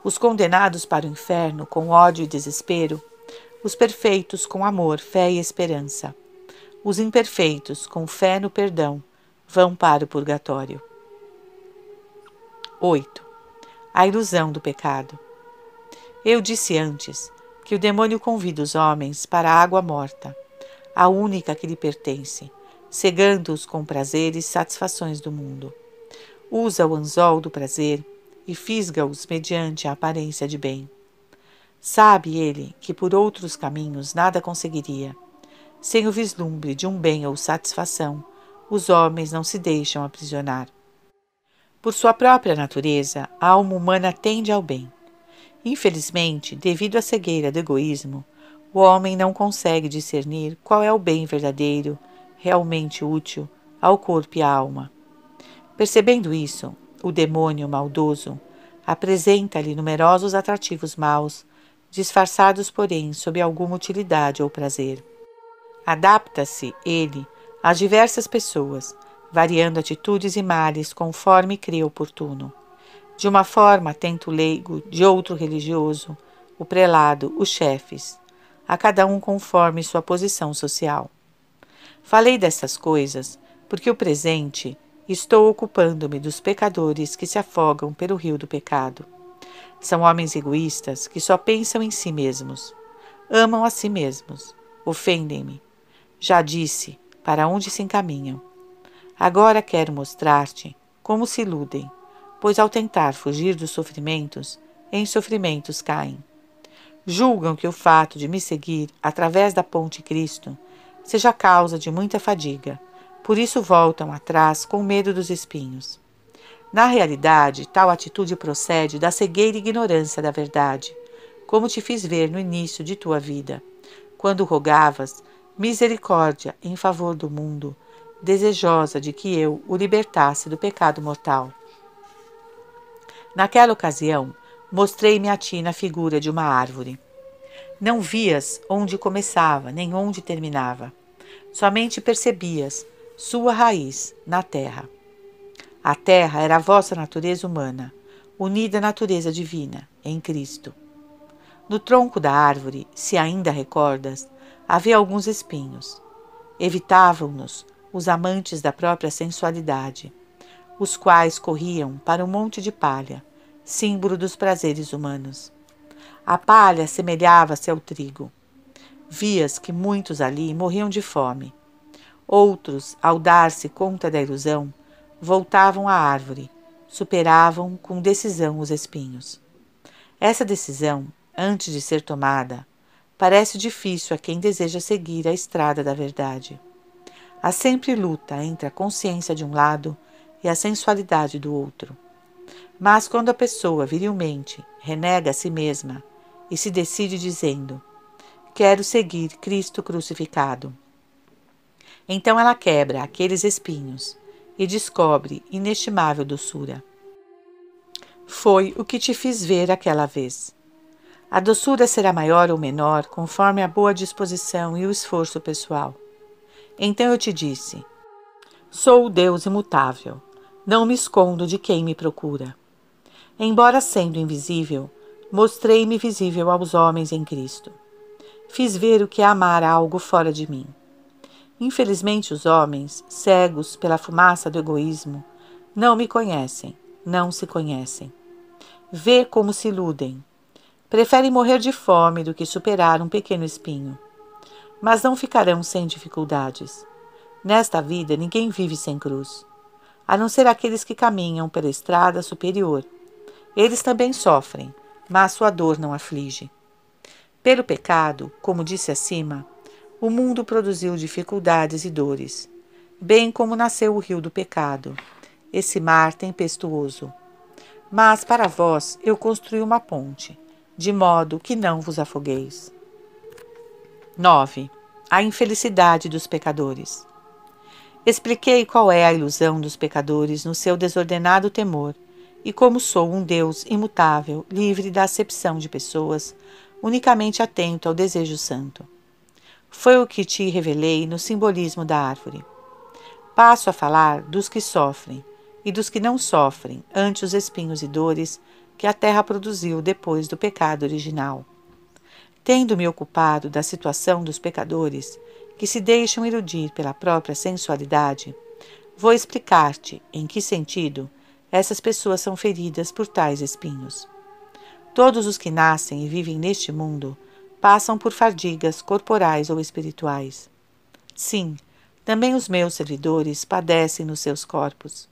Os condenados para o inferno com ódio e desespero, os perfeitos com amor, fé e esperança. Os imperfeitos, com fé no perdão, vão para o purgatório. 8. A ilusão do pecado. Eu disse antes que o demônio convida os homens para a água morta, a única que lhe pertence, cegando-os com prazeres e satisfações do mundo. Usa o anzol do prazer e fisga-os mediante a aparência de bem. Sabe ele que por outros caminhos nada conseguiria. Sem o vislumbre de um bem ou satisfação, os homens não se deixam aprisionar. Por sua própria natureza, a alma humana tende ao bem. Infelizmente, devido à cegueira do egoísmo, o homem não consegue discernir qual é o bem verdadeiro, realmente útil ao corpo e à alma. Percebendo isso, o demônio maldoso apresenta-lhe numerosos atrativos maus, disfarçados, porém, sob alguma utilidade ou prazer. Adapta-se ele às diversas pessoas, variando atitudes e males conforme crê oportuno. De uma forma atenta o leigo, de outro religioso, o prelado, os chefes, a cada um conforme sua posição social. Falei dessas coisas porque o presente Estou ocupando-me dos pecadores que se afogam pelo rio do pecado. São homens egoístas que só pensam em si mesmos. Amam a si mesmos. Ofendem-me. Já disse para onde se encaminham. Agora quero mostrar-te como se iludem, pois ao tentar fugir dos sofrimentos, em sofrimentos caem. Julgam que o fato de me seguir através da ponte Cristo seja causa de muita fadiga, por isso voltam atrás com medo dos espinhos. Na realidade, tal atitude procede da cegueira e ignorância da verdade, como te fiz ver no início de tua vida, quando rogavas misericórdia em favor do mundo, desejosa de que eu o libertasse do pecado mortal. Naquela ocasião, mostrei-me a ti na figura de uma árvore. Não vias onde começava, nem onde terminava. Somente percebias sua raiz na terra. A terra era a vossa natureza humana, unida à natureza divina, em Cristo. No tronco da árvore, se ainda recordas, havia alguns espinhos. Evitavam-nos os amantes da própria sensualidade, os quais corriam para um monte de palha, símbolo dos prazeres humanos. A palha assemelhava-se ao trigo. Vias que muitos ali morriam de fome. Outros, ao dar-se conta da ilusão, voltavam à árvore, superavam com decisão os espinhos. Essa decisão, antes de ser tomada, parece difícil a quem deseja seguir a estrada da verdade. Há sempre luta entre a consciência de um lado e a sensualidade do outro. Mas quando a pessoa virilmente renega a si mesma e se decide dizendo: quero seguir Cristo crucificado, então ela quebra aqueles espinhos e descobre inestimável doçura. Foi o que te fiz ver aquela vez. A doçura será maior ou menor conforme a boa disposição e o esforço pessoal. Então eu te disse: sou o Deus imutável, não me escondo de quem me procura. Embora sendo invisível, mostrei-me visível aos homens em Cristo. Fiz ver o que é amar algo fora de mim. Infelizmente os homens, cegos pela fumaça do egoísmo, não me conhecem, não se conhecem. Vê como se iludem. Preferem morrer de fome do que superar um pequeno espinho. Mas não ficarão sem dificuldades. Nesta vida ninguém vive sem cruz, a não ser aqueles que caminham pela estrada superior. Eles também sofrem, mas sua dor não aflige. Pelo pecado, como disse acima, o mundo produziu dificuldades e dores, bem como nasceu o rio do pecado, esse mar tempestuoso. Mas para vós eu construí uma ponte, de modo que não vos afogueis. 9. A infelicidade dos pecadores. Expliquei qual é a ilusão dos pecadores no seu desordenado temor e como sou um Deus imutável, livre da acepção de pessoas, unicamente atento ao desejo santo. Foi o que te revelei no simbolismo da árvore. Passo a falar dos que sofrem e dos que não sofrem ante os espinhos e dores que a terra produziu depois do pecado original. Tendo-me ocupado da situação dos pecadores que se deixam iludir pela própria sensualidade, vou explicar-te em que sentido essas pessoas são feridas por tais espinhos. Todos os que nascem e vivem neste mundo passam por fadigas corporais ou espirituais. Sim, também os meus servidores padecem nos seus corpos,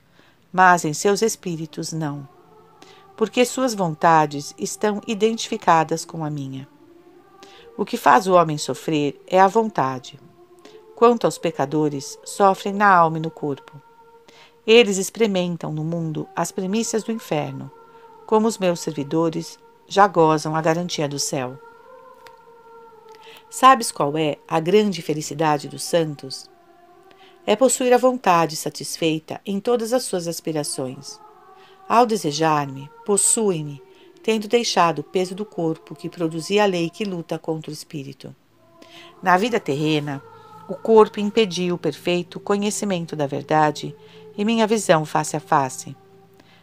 mas em seus espíritos não, porque suas vontades estão identificadas com a minha. O que faz o homem sofrer é a vontade. Quanto aos pecadores, sofrem na alma e no corpo. Eles experimentam no mundo as primícias do inferno, como os meus servidores já gozam a garantia do céu. Sabes qual é a grande felicidade dos santos? É possuir a vontade satisfeita em todas as suas aspirações. Ao desejar-me, possuem-me, tendo deixado o peso do corpo que produzia a lei que luta contra o espírito. Na vida terrena, o corpo impediu o perfeito conhecimento da verdade e minha visão face a face.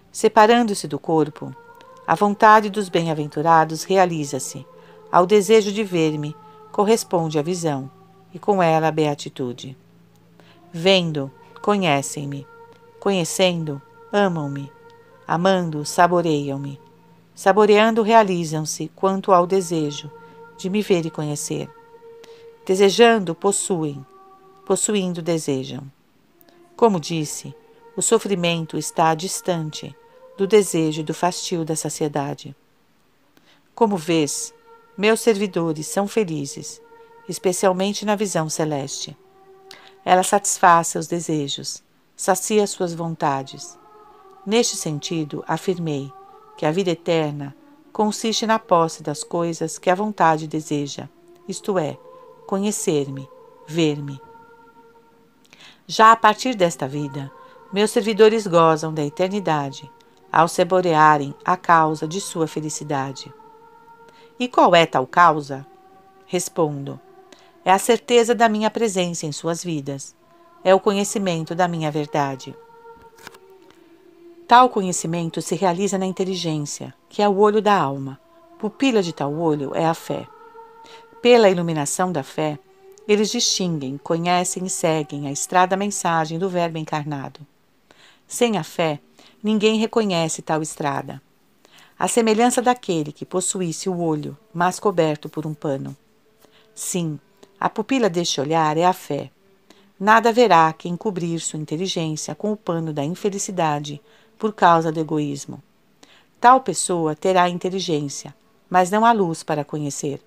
Separando-se do corpo, a vontade dos bem-aventurados realiza-se. Ao desejo de ver-me, corresponde a visão, e com ela a beatitude. Vendo, conhecem-me. Conhecendo, amam-me. Amando, saboreiam-me. Saboreando, realizam-se quanto ao desejo de me ver e conhecer. Desejando, possuem. Possuindo, desejam. Como disse, o sofrimento está distante do desejo e do fastio da saciedade. Como vês, meus servidores são felizes, especialmente na visão celeste. Ela satisfaz seus desejos, sacia suas vontades. Neste sentido, afirmei que a vida eterna consiste na posse das coisas que a vontade deseja, isto é, conhecer-me, ver-me. Já a partir desta vida, meus servidores gozam da eternidade, ao saborearem a causa de sua felicidade. E qual é tal causa? Respondo: é a certeza da minha presença em suas vidas, é o conhecimento da minha verdade. Tal conhecimento se realiza na inteligência, que é o olho da alma. Pupila de tal olho é a fé. Pela iluminação da fé, eles distinguem, conhecem e seguem a estrada-mensagem do Verbo encarnado. Sem a fé, ninguém reconhece tal estrada. A semelhança daquele que possuísse o olho, mas coberto por um pano. Sim, a pupila deste olhar é a fé. Nada haverá que encobrir sua inteligência com o pano da infelicidade por causa do egoísmo. Tal pessoa terá inteligência, mas não a luz para conhecer.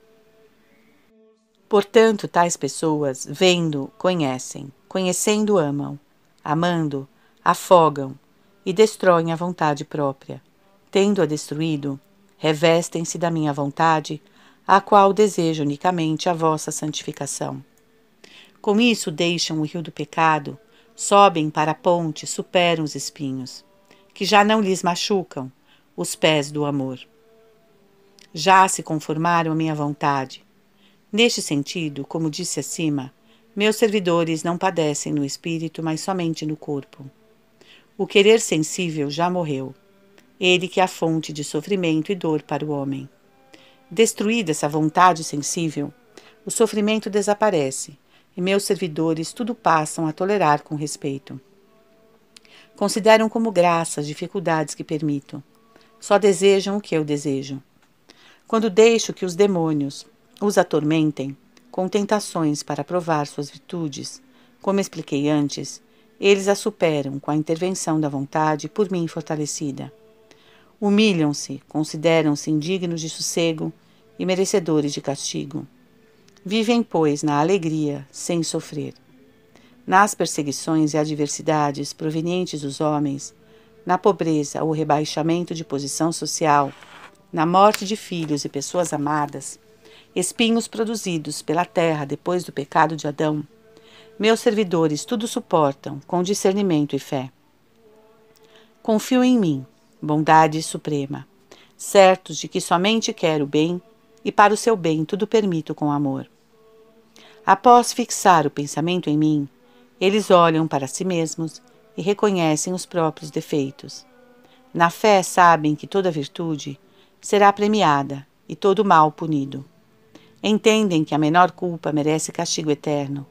Portanto, tais pessoas, vendo, conhecem, conhecendo, amam, amando, afogam e destroem a vontade própria. Tendo-a destruído, revestem-se da minha vontade, a qual desejo unicamente a vossa santificação. Com isso deixam o rio do pecado, sobem para a ponte, superam os espinhos, que já não lhes machucam, os pés do amor. Já se conformaram à minha vontade. Neste sentido, como disse acima, meus servidores não padecem no espírito, mas somente no corpo. O querer sensível já morreu, ele que é a fonte de sofrimento e dor para o homem. Destruída essa vontade sensível, o sofrimento desaparece, e meus servidores tudo passam a tolerar com respeito. Consideram como graça as dificuldades que permito. Só desejam o que eu desejo. Quando deixo que os demônios os atormentem com tentações para provar suas virtudes, como expliquei antes, eles a superam com a intervenção da vontade por mim fortalecida. Humilham-se, consideram-se indignos de sossego e merecedores de castigo. Vivem, pois, na alegria, sem sofrer. Nas perseguições e adversidades provenientes dos homens, na pobreza ou rebaixamento de posição social, na morte de filhos e pessoas amadas, espinhos produzidos pela terra depois do pecado de Adão, meus servidores tudo suportam com discernimento e fé. Confio em mim, bondade suprema, certos de que somente quero o bem e para o seu bem tudo permito com amor. Após fixar o pensamento em mim, eles olham para si mesmos e reconhecem os próprios defeitos. Na fé sabem que toda virtude será premiada e todo mal punido. Entendem que a menor culpa merece castigo eterno,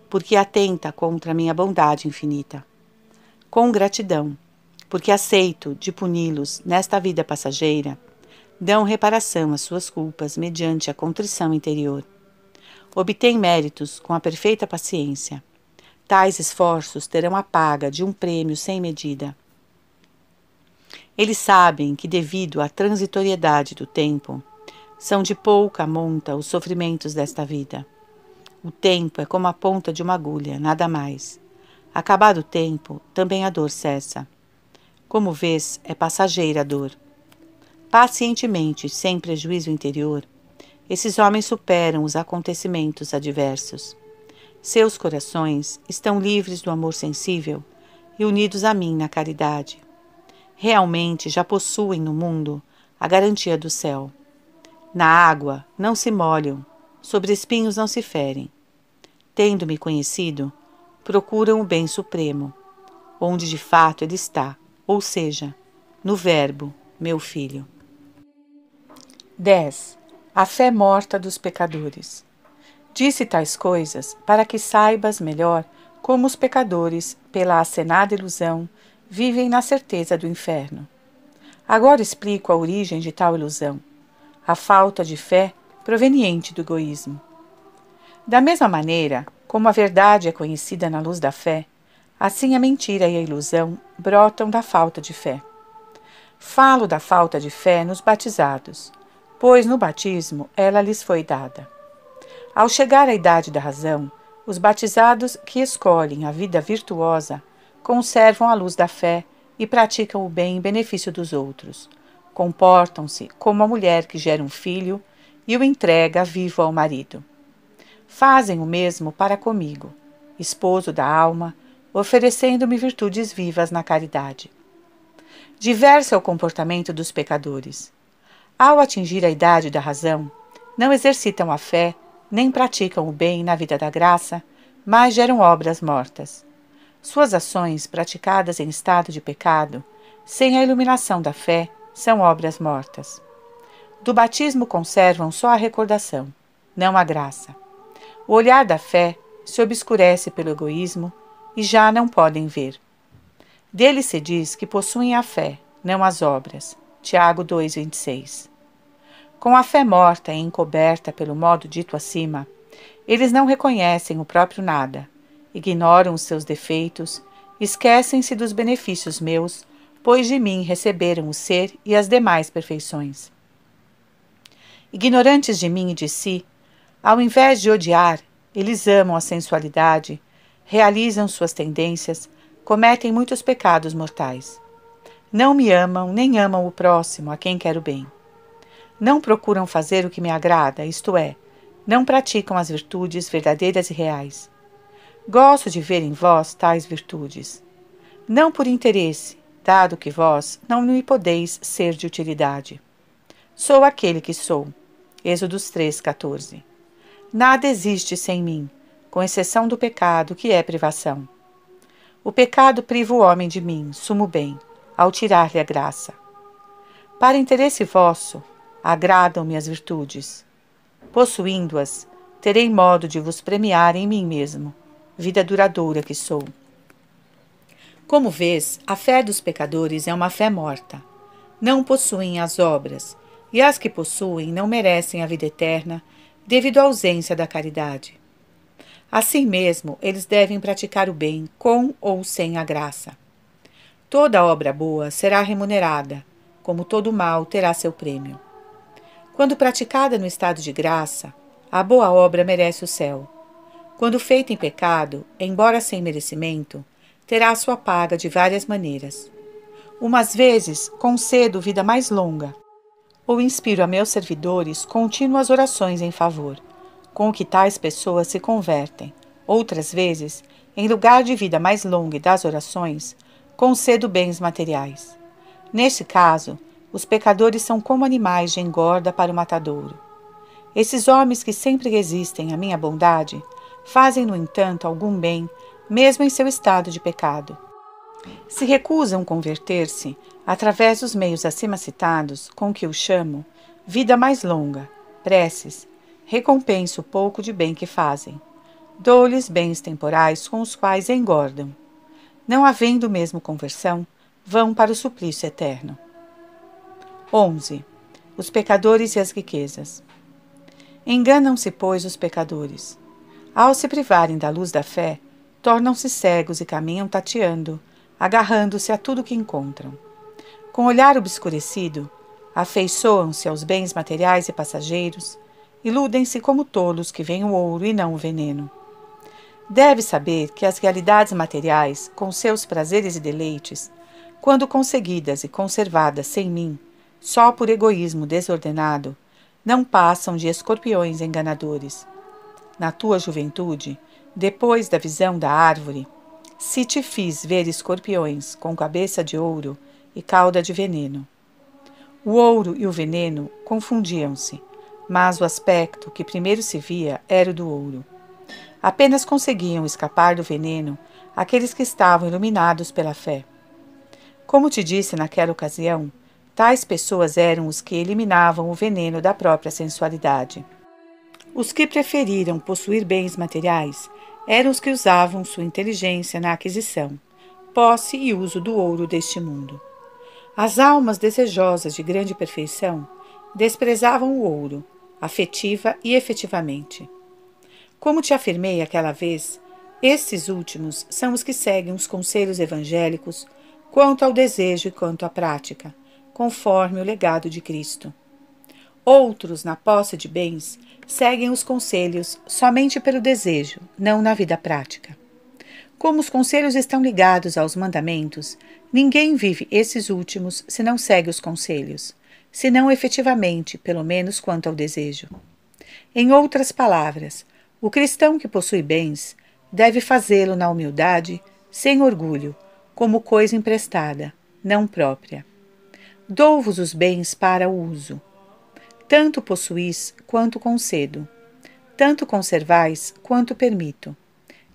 porque atenta contra a minha bondade infinita. Com gratidão, porque aceito de puni-los nesta vida passageira, dão reparação às suas culpas mediante a contrição interior. Obtêm méritos com a perfeita paciência. Tais esforços terão a paga de um prêmio sem medida. Eles sabem que, devido à transitoriedade do tempo, são de pouca monta os sofrimentos desta vida. O tempo é como a ponta de uma agulha, nada mais. Acabado o tempo, também a dor cessa. Como vês, é passageira a dor. Pacientemente, sem prejuízo interior, esses homens superam os acontecimentos adversos. Seus corações estão livres do amor sensível e unidos a mim na caridade. Realmente já possuem no mundo a garantia do céu. Na água não se molham, sobre espinhos não se ferem. Tendo-me conhecido, procuram o bem supremo, onde de fato ele está, ou seja, no Verbo, meu Filho. 10. A fé morta dos pecadores. Disse tais coisas para que saibas melhor como os pecadores, pela acenada ilusão, vivem na certeza do inferno. Agora explico a origem de tal ilusão, a falta de fé proveniente do egoísmo. Da mesma maneira como a verdade é conhecida na luz da fé, assim a mentira e a ilusão brotam da falta de fé. Falo da falta de fé nos batizados, pois no batismo ela lhes foi dada. Ao chegar à idade da razão, os batizados que escolhem a vida virtuosa conservam a luz da fé e praticam o bem em benefício dos outros. Comportam-se como a mulher que gera um filho e o entrega vivo ao marido. Fazem o mesmo para comigo, esposo da alma, oferecendo-me virtudes vivas na caridade. Diverso é o comportamento dos pecadores. Ao atingir a idade da razão, não exercitam a fé, nem praticam o bem na vida da graça, mas geram obras mortas. Suas ações, praticadas em estado de pecado, sem a iluminação da fé, são obras mortas. Do batismo conservam só a recordação, não a graça. O olhar da fé se obscurece pelo egoísmo e já não podem ver. Deles se diz que possuem a fé, não as obras. Tiago 2,26. Com a fé morta e encoberta pelo modo dito acima, eles não reconhecem o próprio nada, ignoram os seus defeitos, esquecem-se dos benefícios meus, pois de mim receberam o ser e as demais perfeições. Ignorantes de mim e de si, ao invés de odiar, eles amam a sensualidade, realizam suas tendências, cometem muitos pecados mortais. Não me amam, nem amam o próximo, a quem quero bem. Não procuram fazer o que me agrada, isto é, não praticam as virtudes verdadeiras e reais. Gosto de ver em vós tais virtudes. Não por interesse, dado que vós não me podeis ser de utilidade. Sou aquele que sou. Êxodos 3,14. Nada existe sem mim, com exceção do pecado, que é privação. O pecado priva o homem de mim, sumo bem, ao tirar-lhe a graça. Para interesse vosso, agradam-me as virtudes. Possuindo-as, terei modo de vos premiar em mim mesmo, vida duradoura que sou. Como vês, a fé dos pecadores é uma fé morta. Não possuem as obras, e as que possuem não merecem a vida eterna, devido à ausência da caridade. Assim mesmo, eles devem praticar o bem, com ou sem a graça. Toda obra boa será remunerada, como todo mal terá seu prêmio. Quando praticada no estado de graça, a boa obra merece o céu. Quando feita em pecado, embora sem merecimento, terá sua paga de várias maneiras. Umas vezes concedo vida mais longa, ou inspiro a meus servidores contínuas orações em favor, com que tais pessoas se convertem. Outras vezes, em lugar de vida mais longa e das orações, concedo bens materiais. Neste caso, os pecadores são como animais de engorda para o matadouro. Esses homens que sempre resistem à minha bondade, fazem, no entanto, algum bem, mesmo em seu estado de pecado. Se recusam converter-se, através dos meios acima citados, com que eu chamo vida mais longa, preces, recompenso o pouco de bem que fazem. Dou-lhes bens temporais com os quais engordam. Não havendo mesmo conversão, vão para o suplício eterno. 11. Os pecadores e as riquezas. Enganam-se, pois, os pecadores. Ao se privarem da luz da fé, tornam-se cegos e caminham tateando, agarrando-se a tudo que encontram. Com olhar obscurecido, afeiçoam-se aos bens materiais e passageiros, iludem-se como tolos que veem o ouro e não o veneno. Deve saber que as realidades materiais, com seus prazeres e deleites, quando conseguidas e conservadas sem mim, só por egoísmo desordenado, não passam de escorpiões enganadores. Na tua juventude, depois da visão da árvore, se te fiz ver escorpiões com cabeça de ouro e cauda de veneno. O ouro e o veneno confundiam-se, mas o aspecto que primeiro se via era o do ouro. Apenas conseguiam escapar do veneno aqueles que estavam iluminados pela fé. Como te disse naquela ocasião, tais pessoas eram os que eliminavam o veneno da própria sensualidade. Os que preferiram possuir bens materiais eram os que usavam sua inteligência na aquisição, posse e uso do ouro deste mundo. As almas desejosas de grande perfeição desprezavam o ouro, afetiva e efetivamente. Como te afirmei aquela vez, estes últimos são os que seguem os conselhos evangélicos quanto ao desejo e quanto à prática, conforme o legado de Cristo. Outros, na posse de bens, seguem os conselhos somente pelo desejo, não na vida prática. Como os conselhos estão ligados aos mandamentos, ninguém vive esses últimos se não segue os conselhos, se não efetivamente, pelo menos quanto ao desejo. Em outras palavras, o cristão que possui bens deve fazê-lo na humildade, sem orgulho, como coisa emprestada, não própria. Dou-vos os bens para o uso. Tanto possuís quanto concedo. Tanto conservais quanto permito.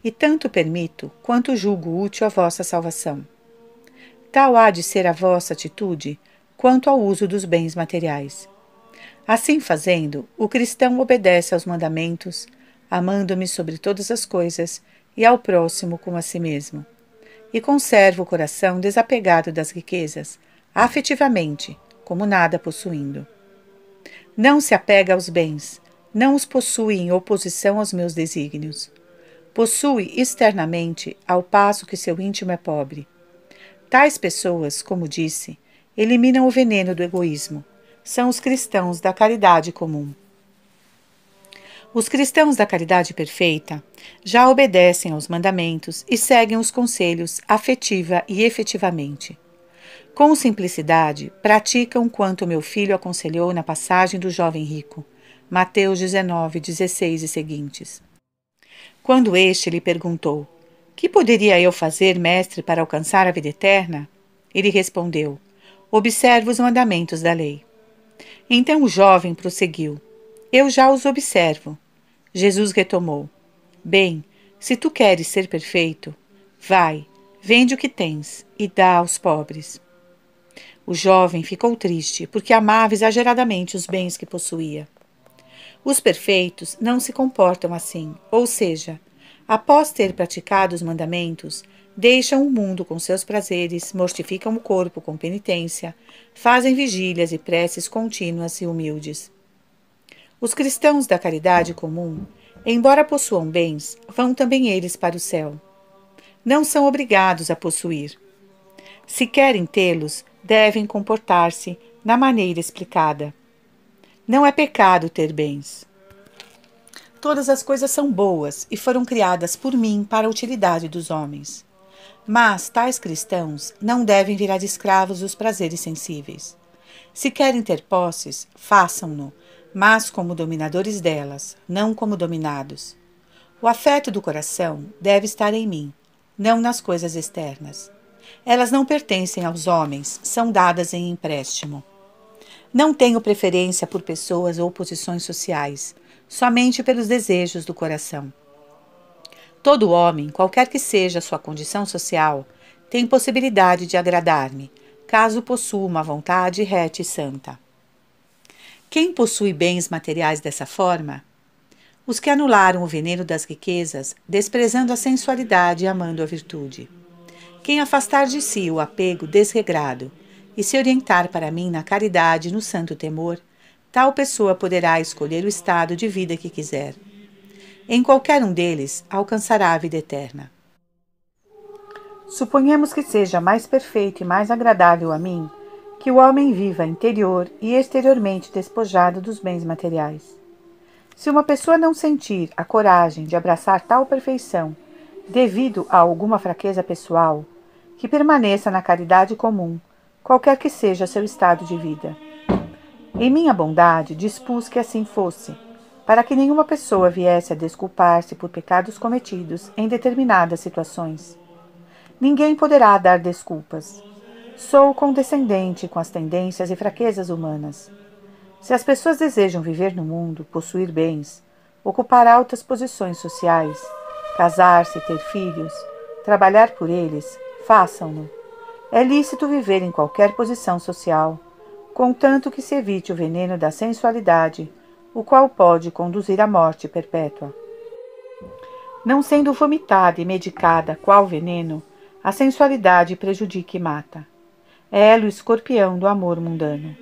E tanto permito quanto julgo útil à vossa salvação. Tal há de ser a vossa atitude quanto ao uso dos bens materiais. Assim fazendo, o cristão obedece aos mandamentos, amando-me sobre todas as coisas e ao próximo como a si mesmo, e conserva o coração desapegado das riquezas, afetivamente, como nada possuindo. Não se apega aos bens, não os possui em oposição aos meus desígnios. Possui externamente, ao passo que seu íntimo é pobre. Tais pessoas, como disse, eliminam o veneno do egoísmo. São os cristãos da caridade comum. Os cristãos da caridade perfeita já obedecem aos mandamentos e seguem os conselhos afetiva e efetivamente. Com simplicidade, praticam quanto meu filho aconselhou na passagem do jovem rico, Mateus 19, 16 e seguintes. Quando este lhe perguntou: "Que poderia eu fazer, mestre, para alcançar a vida eterna?" Ele respondeu: "Observa os mandamentos da lei." Então o jovem prosseguiu: "Eu já os observo." Jesus retomou: "Bem, se tu queres ser perfeito, vai, vende o que tens e dá aos pobres." O jovem ficou triste, porque amava exageradamente os bens que possuía. Os perfeitos não se comportam assim, ou seja, após ter praticado os mandamentos, deixam o mundo com seus prazeres, mortificam o corpo com penitência, fazem vigílias e preces contínuas e humildes. Os cristãos da caridade comum, embora possuam bens, vão também eles para o céu. Não são obrigados a possuir. Se querem tê-los, devem comportar-se na maneira explicada. Não é pecado ter bens. Todas as coisas são boas e foram criadas por mim para a utilidade dos homens. Mas tais cristãos não devem virar escravos dos prazeres sensíveis. Se querem ter posses, façam-no, mas como dominadores delas, não como dominados. O afeto do coração deve estar em mim, não nas coisas externas. Elas não pertencem aos homens, são dadas em empréstimo. Não tenho preferência por pessoas ou posições sociais, somente pelos desejos do coração. Todo homem, qualquer que seja a sua condição social, tem possibilidade de agradar-me, caso possua uma vontade reta e santa. Quem possui bens materiais dessa forma? Os que anularam o veneno das riquezas, desprezando a sensualidade e amando a virtude. Quem afastar de si o apego desregrado e se orientar para mim na caridade e no santo temor, tal pessoa poderá escolher o estado de vida que quiser. Em qualquer um deles, alcançará a vida eterna. Suponhamos que seja mais perfeito e mais agradável a mim que o homem viva interior e exteriormente despojado dos bens materiais. Se uma pessoa não sentir a coragem de abraçar tal perfeição devido a alguma fraqueza pessoal, que permaneça na caridade comum, qualquer que seja seu estado de vida. Em minha bondade, dispus que assim fosse, para que nenhuma pessoa viesse a desculpar-se por pecados cometidos em determinadas situações. Ninguém poderá dar desculpas. Sou condescendente com as tendências e fraquezas humanas. Se as pessoas desejam viver no mundo, possuir bens, ocupar altas posições sociais, casar-se, ter filhos, trabalhar por eles, façam-no. É lícito viver em qualquer posição social, contanto que se evite o veneno da sensualidade, o qual pode conduzir à morte perpétua. Não sendo vomitada e medicada qual veneno, A sensualidade prejudica e mata. É ela o escorpião do amor mundano.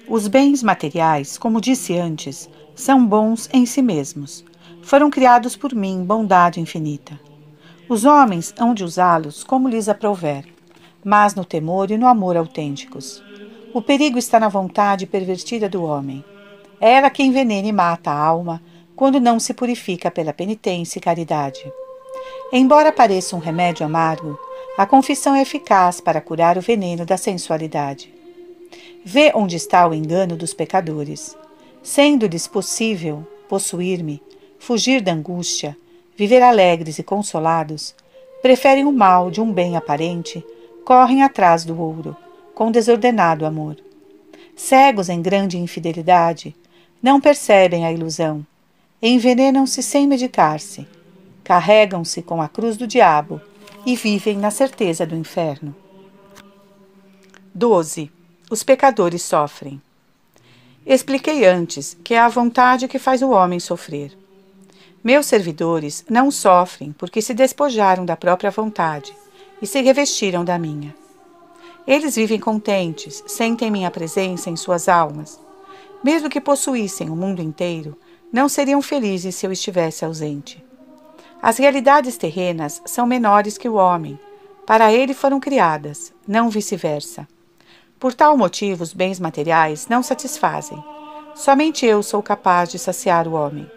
Os bens materiais, como disse antes, são bons em si mesmos. Foram criados por mim bondade infinita. Os homens hão de usá-los como lhes aprouver, mas no temor e no amor autênticos. O perigo está na vontade pervertida do homem. É ela que envenena e mata a alma quando não se purifica pela penitência e caridade. Embora pareça um remédio amargo, a confissão é eficaz para curar o veneno da sensualidade. Vê onde está o engano dos pecadores. Sendo-lhes possível possuir-me, fugir da angústia, viver alegres e consolados, preferem o mal de um bem aparente, correm atrás do ouro, com desordenado amor. Cegos em grande infidelidade, não percebem a ilusão, envenenam-se sem medicar-se, carregam-se com a cruz do diabo e vivem na certeza do inferno. 12. Os pecadores sofrem. Expliquei antes que é a vontade que faz o homem sofrer. Meus servidores não sofrem porque se despojaram da própria vontade e se revestiram da minha. Eles vivem contentes, sentem minha presença em suas almas. Mesmo que possuíssem o mundo inteiro, não seriam felizes se eu estivesse ausente. As realidades terrenas são menores que o homem. Para ele foram criadas, não vice-versa. Por tal motivo, os bens materiais não satisfazem. Somente eu sou capaz de saciar o homem.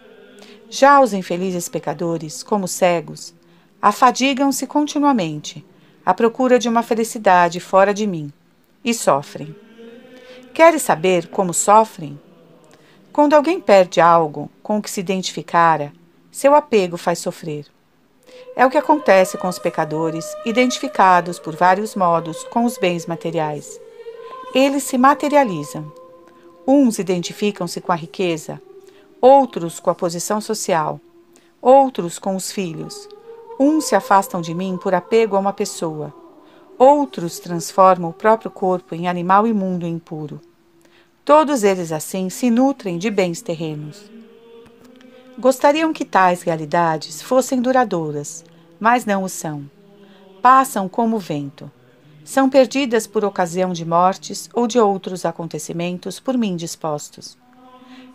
Já os infelizes pecadores, como cegos, afadigam-se continuamente, à procura de uma felicidade fora de mim, e sofrem. Queres saber como sofrem? Quando alguém perde algo com o que se identificara, seu apego faz sofrer. É o que acontece com os pecadores, identificados por vários modos com os bens materiais. Eles se materializam. Uns identificam-se com a riqueza, outros com a posição social, outros com os filhos. Uns se afastam de mim por apego a uma pessoa, outros transformam o próprio corpo em animal imundo e impuro. Todos eles assim se nutrem de bens terrenos. Gostariam que tais realidades fossem duradouras, mas não o são. Passam como o vento. São perdidas por ocasião de mortes ou de outros acontecimentos por mim dispostos.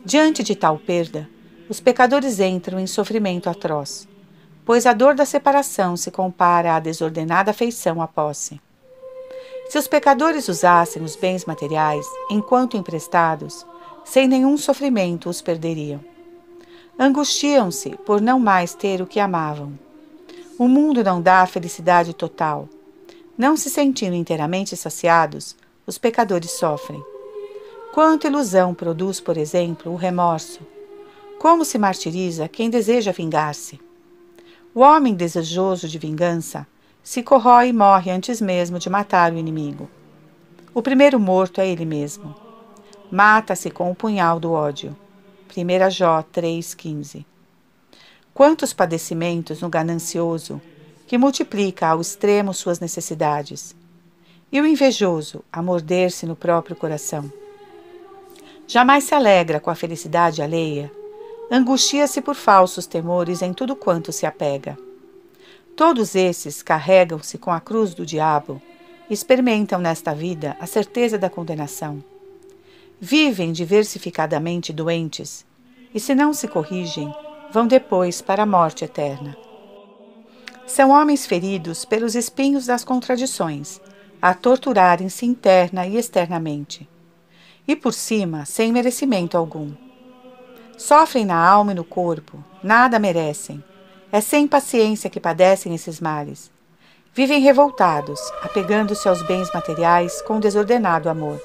Diante de tal perda, os pecadores entram em sofrimento atroz, pois a dor da separação se compara à desordenada afeição à posse. Se os pecadores usassem os bens materiais enquanto emprestados, sem nenhum sofrimento os perderiam. Angustiam-se por não mais ter o que amavam. O mundo não dá a felicidade total. Não se sentindo inteiramente saciados, os pecadores sofrem. Quanta ilusão produz, por exemplo, o remorso. Como se martiriza quem deseja vingar-se. O homem desejoso de vingança se corrói e morre antes mesmo de matar o inimigo. O primeiro morto é ele mesmo. Mata-se com o punhal do ódio. 1 Jó 3,15. Quantos padecimentos no ganancioso, que multiplica ao extremo suas necessidades, e o invejoso a morder-se no próprio coração. Jamais se alegra com a felicidade alheia, angustia-se por falsos temores em tudo quanto se apega. Todos esses carregam-se com a cruz do diabo e experimentam nesta vida a certeza da condenação. Vivem diversificadamente doentes e, se não se corrigem, vão depois para a morte eterna. São homens feridos pelos espinhos das contradições, a torturarem-se interna e externamente. E por cima, sem merecimento algum. Sofrem na alma e no corpo, nada merecem. É sem paciência que padecem esses males. Vivem revoltados, apegando-se aos bens materiais com desordenado amor.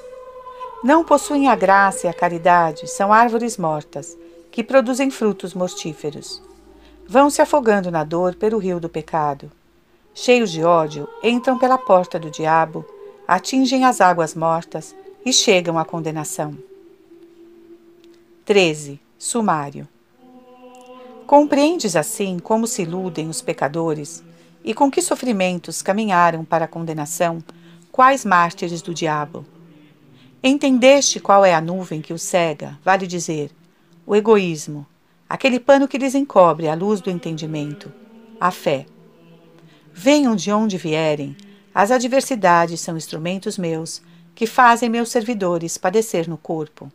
Não possuem a graça e a caridade, são árvores mortas, que produzem frutos mortíferos. Vão se afogando na dor pelo rio do pecado. Cheios de ódio, entram pela porta do diabo, atingem as águas mortas e chegam à condenação. 13. Sumário. Compreendes assim como se iludem os pecadores e com que sofrimentos caminharam para a condenação, quais mártires do diabo. Entendeste qual é a nuvem que os cega, vale dizer, o egoísmo, aquele pano que lhes encobre a luz do entendimento, a fé. Venham de onde vierem, as adversidades são instrumentos meus, que fazem meus servidores padecer no corpo.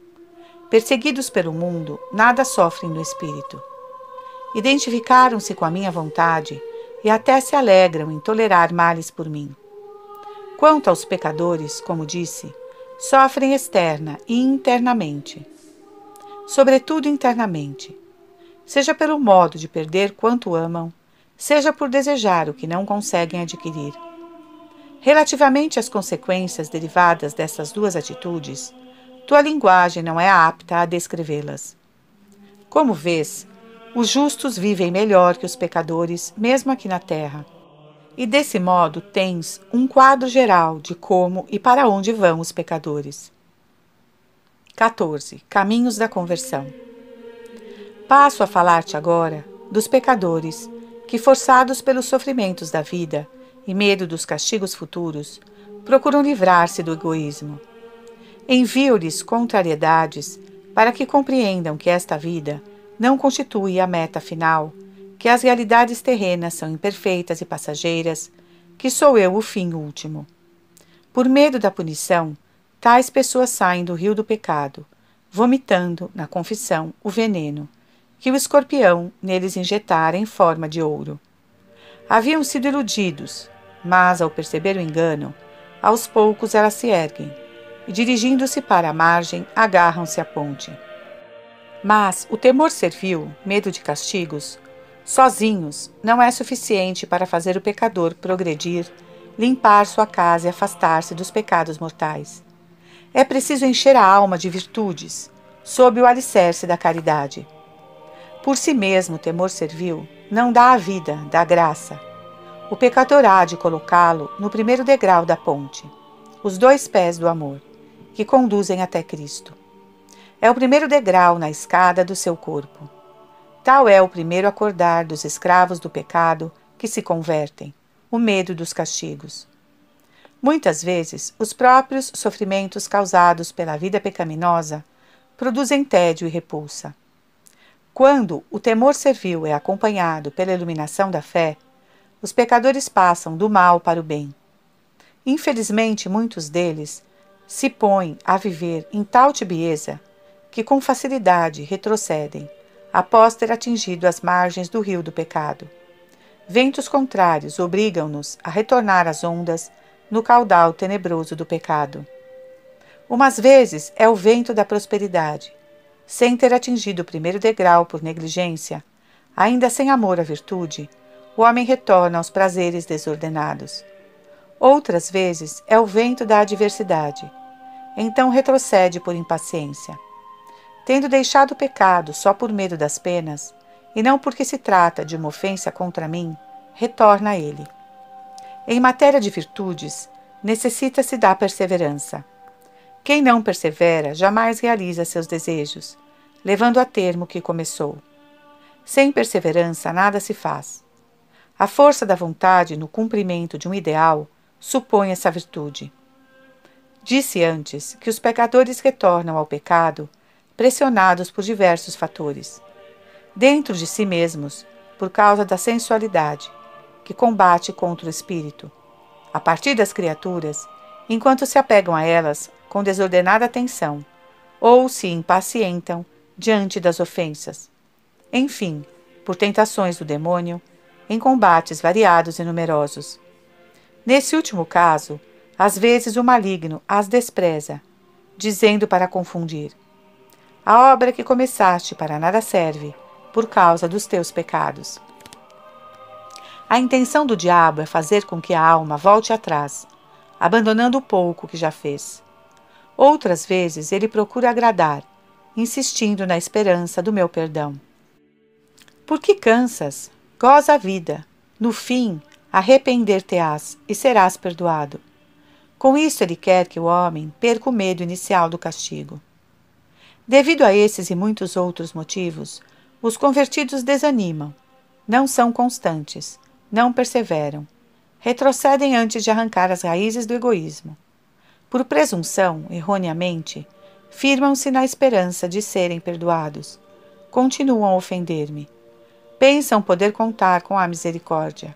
Perseguidos pelo mundo, nada sofrem no espírito. Identificaram-se com a minha vontade e até se alegram em tolerar males por mim. Quanto aos pecadores, como disse, sofrem externa e internamente. Sobretudo internamente. Seja pelo modo de perder quanto amam, seja por desejar o que não conseguem adquirir. Relativamente às consequências derivadas dessas duas atitudes, tua linguagem não é apta a descrevê-las. Como vês, os justos vivem melhor que os pecadores, mesmo aqui na terra. E desse modo tens um quadro geral de como e para onde vão os pecadores. 14. Caminhos da conversão. Passo a falar-te agora dos pecadores que, forçados pelos sofrimentos da vida e medo dos castigos futuros, procuram livrar-se do egoísmo. Envio-lhes contrariedades para que compreendam que esta vida não constitui a meta final, que as realidades terrenas são imperfeitas e passageiras, que sou eu o fim último. Por medo da punição, tais pessoas saem do rio do pecado, vomitando, na confissão, o veneno, que o escorpião neles injetara em forma de ouro. Haviam sido iludidos, mas, ao perceber o engano, aos poucos elas se erguem, e dirigindo-se para a margem, agarram-se à ponte. Mas o temor servil, medo de castigos, sozinhos, não é suficiente para fazer o pecador progredir, limpar sua casa e afastar-se dos pecados mortais. É preciso encher a alma de virtudes, sob o alicerce da caridade. Por si mesmo, o temor servil não dá a vida, dá graça. O pecador há de colocá-lo no primeiro degrau da ponte, os 2 pés do amor, que conduzem até Cristo. É o primeiro degrau na escada do seu corpo. Tal é o primeiro acordar dos escravos do pecado que se convertem, o medo dos castigos. Muitas vezes, os próprios sofrimentos causados pela vida pecaminosa produzem tédio e repulsa. Quando o temor servil é acompanhado pela iluminação da fé, os pecadores passam do mal para o bem. Infelizmente, muitos deles se põem a viver em tal tibieza que com facilidade retrocedem, após ter atingido as margens do rio do pecado. Ventos contrários obrigam-nos a retornar às ondas no caudal tenebroso do pecado. Umas vezes é o vento da prosperidade. Sem ter atingido o primeiro degrau por negligência, ainda sem amor à virtude, o homem retorna aos prazeres desordenados. Outras vezes é o vento da adversidade. Então retrocede por impaciência. Tendo deixado o pecado só por medo das penas, e não porque se trata de uma ofensa contra mim, retorna a ele. Em matéria de virtudes, necessita-se da perseverança. Quem não persevera jamais realiza seus desejos, levando a termo o que começou. Sem perseverança nada se faz. A força da vontade no cumprimento de um ideal supõe essa virtude. Disse antes que os pecadores retornam ao pecado pressionados por diversos fatores. Dentro de si mesmos, por causa da sensualidade, que combate contra o espírito. A partir das criaturas, enquanto se apegam a elas com desordenada atenção, ou se impacientam diante das ofensas. Enfim, por tentações do demônio, em combates variados e numerosos. Nesse último caso, às vezes o maligno as despreza, dizendo para confundir: a obra que começaste para nada serve, por causa dos teus pecados. A intenção do diabo é fazer com que a alma volte atrás, abandonando o pouco que já fez. Outras vezes ele procura agradar, insistindo na esperança do meu perdão. Por que cansas? Goza a vida. No fim, arrepender-te-ás e serás perdoado. Com isso ele quer que o homem perca o medo inicial do castigo. Devido a esses e muitos outros motivos, os convertidos desanimam, não são constantes, não perseveram, retrocedem antes de arrancar as raízes do egoísmo. Por presunção, erroneamente, firmam-se na esperança de serem perdoados, continuam a ofender-me, pensam poder contar com a misericórdia.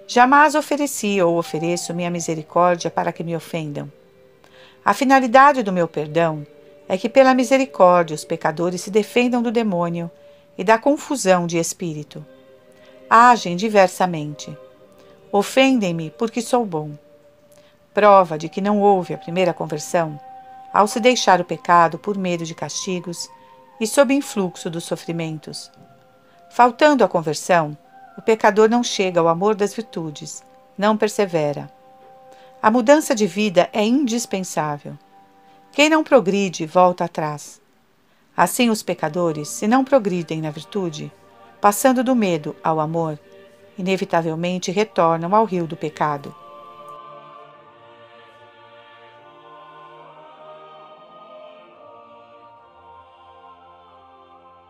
Jamais ofereci ou ofereço minha misericórdia para que me ofendam. A finalidade do meu perdão é que pela misericórdia os pecadores se defendam do demônio e da confusão de espírito. Agem diversamente. Ofendem-me porque sou bom. Prova de que não houve a primeira conversão, ao se deixar o pecado por medo de castigos e sob influxo dos sofrimentos. Faltando a conversão, o pecador não chega ao amor das virtudes, não persevera. A mudança de vida é indispensável. Quem não progride, volta atrás. Assim, os pecadores, se não progridem na virtude, passando do medo ao amor, inevitavelmente retornam ao rio do pecado.